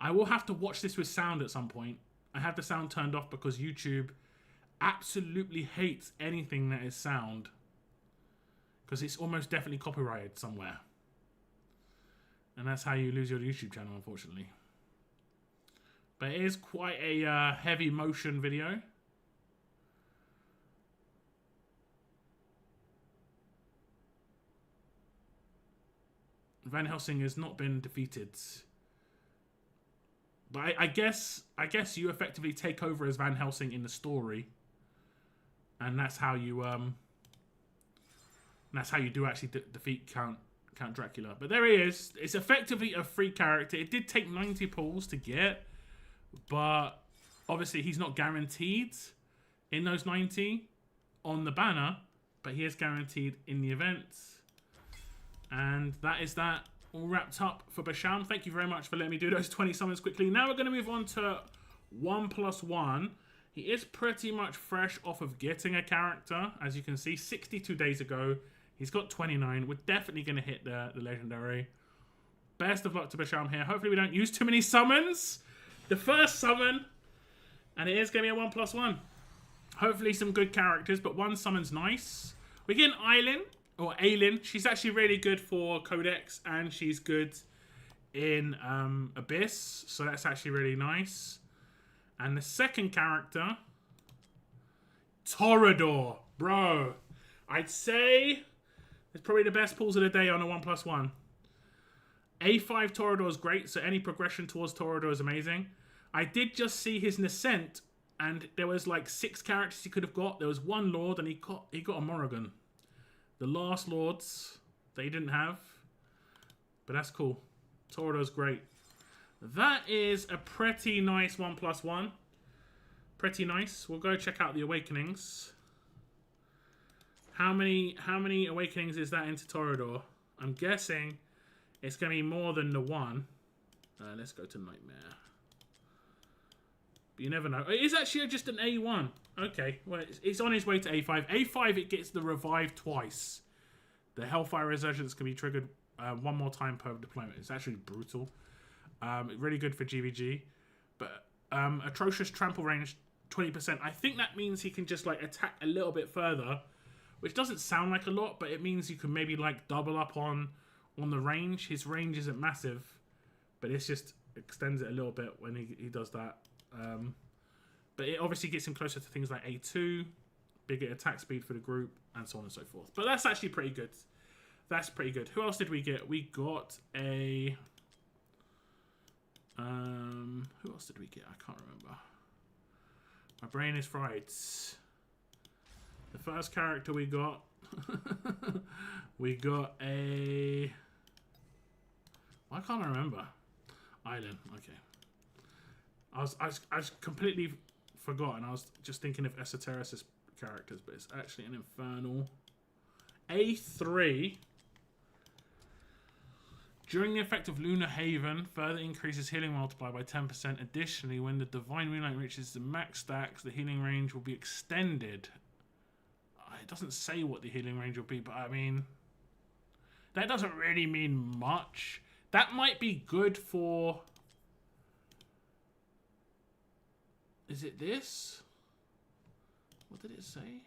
I will have to watch this with sound at some point. I have the sound turned off because YouTube absolutely hates anything that is sound, because it's almost definitely copyrighted somewhere. And that's how you lose your YouTube channel, unfortunately. But it is quite a heavy motion video. Van Helsing has not been defeated. But I guess you effectively take over as Van Helsing in the story. And that's how you do actually defeat Count Dracula. But there he is. It's effectively a free character. It did take 90 pulls to get, but obviously he's not guaranteed in those 90 on the banner, but he is guaranteed in the event. And that is that all wrapped up for Bashaum. Thank you very much for letting me do those 20 summons quickly. Now we're going to move on to 1+1. He is pretty much fresh off of getting a character. As you can see, 62 days ago. He's got 29. We're definitely going to hit the legendary. Best of luck to Bashaum here. Hopefully we don't use too many summons. The first summon. And it is going to be a 1+1. Hopefully some good characters, but one summon's nice. We get an Eileen. Or Aylin. She's actually really good for Codex, and she's good in Abyss. So that's actually really nice. And the second character, Toreador. Bro, I'd say it's probably the best pulls of the day on a 1+1. A5 Toreador is great, so any progression towards Toreador is amazing. I did just see his Nascent, and there was like 6 characters he could have got. There was one Lord, and he got a Morrigan. The last Lords that he didn't have. But that's cool. Toreador's great. That is a pretty nice 1+1. Pretty nice. We'll go check out the Awakenings. How many Awakenings is that into Toreador? I'm guessing it's going to be more than the 1. Let's go to Nightmare. But you never know. It is actually just an A1. Okay, well, it's on his way to A5. A5, it gets the revive twice. The Hellfire Resurgence can be triggered one more time per deployment. It's actually brutal. Really good for GVG. But atrocious trample range, 20%. I think that means he can just like attack a little bit further, which doesn't sound like a lot, but it means you can maybe like double up on the range. His range isn't massive, but it's just extends it a little bit when he does that. But it obviously gets him closer to things like A2, bigger attack speed for the group, and so on and so forth. But that's actually pretty good. That's pretty good. Who else did we get? We got a... who else did we get? I can't remember. My brain is fried. The first character we got... we got a... Why can't I remember? Island. Okay. I was completely forgotten. I was just thinking of Esotericist characters, but it's actually an Infernal. A3. During the effect of Lunar Haven, further increases healing multiplier by 10%. Additionally, when the Divine Moonlight reaches the max stacks, the healing range will be extended. It doesn't say what the healing range will be, but I mean, that doesn't really mean much. That might be good for... Is it this? What did it say?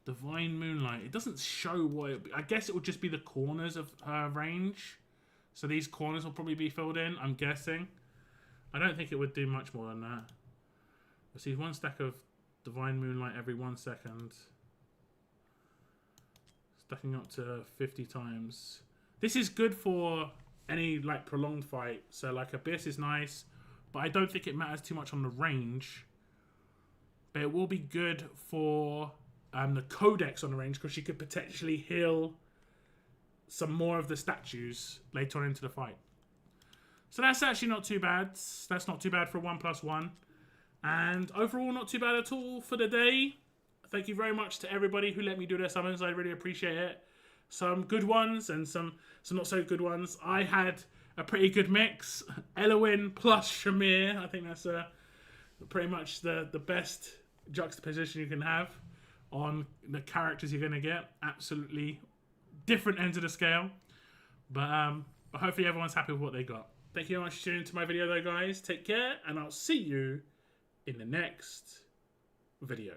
Divine Moonlight. It doesn't show what it... I guess it would just be the corners of her range. So these corners will probably be filled in, I'm guessing. I don't think it would do much more than that. Receive 1 stack of Divine Moonlight every 1 second. Stacking up to 50 times. This is good for any like prolonged fight. So like Abyss is nice, but I don't think it matters too much on the range. But it will be good for the Codex on the range, because she could potentially heal some more of the statues later on into the fight. So that's actually not too bad. That's not too bad for 1+1. And overall, not too bad at all for the day. Thank you very much to everybody who let me do their summons. I really appreciate it. Some good ones and some not so good ones. I had a pretty good mix. Eloin plus Shamir. I think that's pretty much the best juxtaposition you can have on the characters you're going to get. Absolutely different ends of the scale. But hopefully everyone's happy with what they got. Thank you very much for tuning into my video though, guys. Take care, and I'll see you in the next video.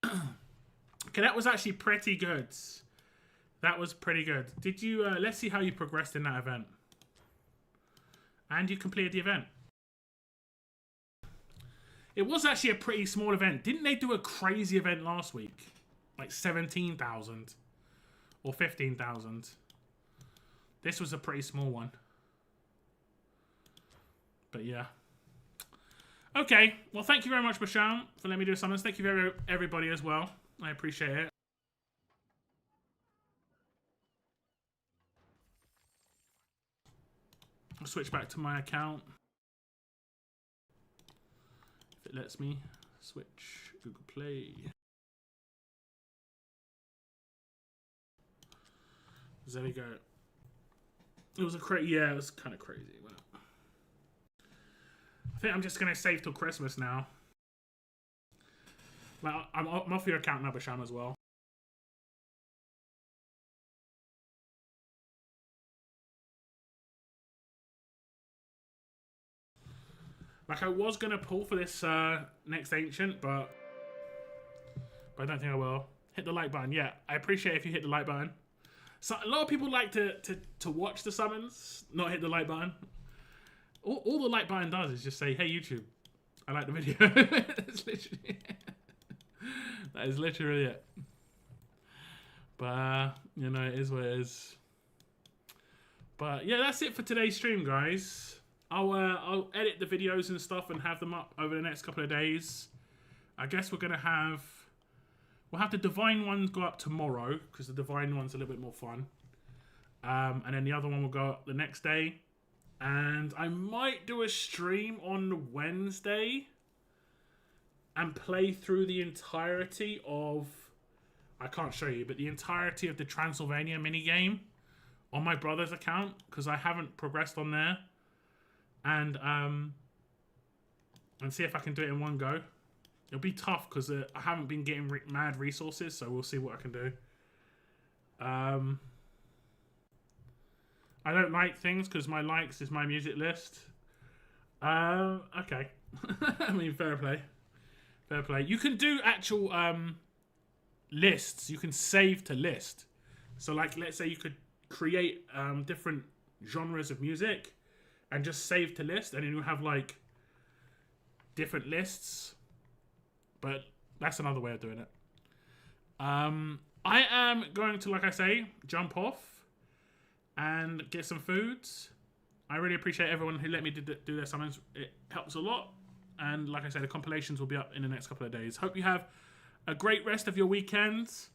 Okay, that was actually pretty good. That was pretty good. Did you... let's see how you progressed in that event. And you completed the event. It was actually a pretty small event. Didn't they do a crazy event last week? Like 17,000. Or 15,000. This was a pretty small one. But yeah. Okay. Well, thank you very much, Basham, for letting me do summons. Thank you everybody as well. I appreciate it. I'll switch back to my account. If it lets me. Switch. Google Play. There we go. It was yeah, it was kind of crazy. But I think I'm just going to save till Christmas now. Like, I'm off your account now, Basham, as well. Like, I was going to pull for this next Ancient, but I don't think I will. Hit the like button. Yeah, I appreciate if you hit the like button. So a lot of people like to watch the summons, not hit the like button. All the like button does is just say, hey, YouTube, I like the video. That's literally that is literally it. But, you know, it is what it is. But, yeah, that's it for today's stream, guys. I'll edit the videos and stuff and have them up over the next couple of days. I guess we're going to have... We'll have the Divine ones go up tomorrow, because the Divine one's a little bit more fun. And then the other one will go up the next day. And I might do a stream on Wednesday and play through the entirety of... I can't show you, but the entirety of the Transylvania minigame on my brother's account, because I haven't progressed on there. And see if I can do it in one go. It'll be tough because I haven't been getting mad resources, so we'll see what I can do. I don't like things because my likes is my music list. Okay. I mean, fair play. Fair play. You can do actual lists. You can save to list. So, like, let's say you could create different genres of music and just save to list, and then you have, like, different lists. But that's another way of doing it. I am going to, like I say, jump off and get some foods. I really appreciate everyone who let me do their summons. It helps a lot. And like I said, the compilations will be up in the next couple of days. Hope you have a great rest of your weekends.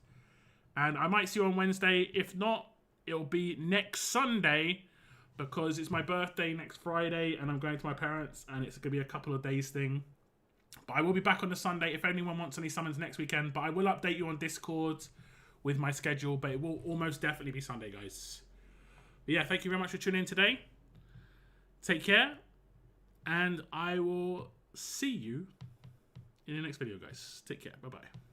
And I might see you on Wednesday. If not, it'll be next Sunday, because it's my birthday next Friday and I'm going to my parents, and it's going to be a couple of days thing. But I will be back on the Sunday if anyone wants any summons next weekend. But I will update you on Discord with my schedule. But it will almost definitely be Sunday, guys. But yeah, thank you very much for tuning in today. Take care. And I will see you in the next video, guys. Take care. Bye-bye.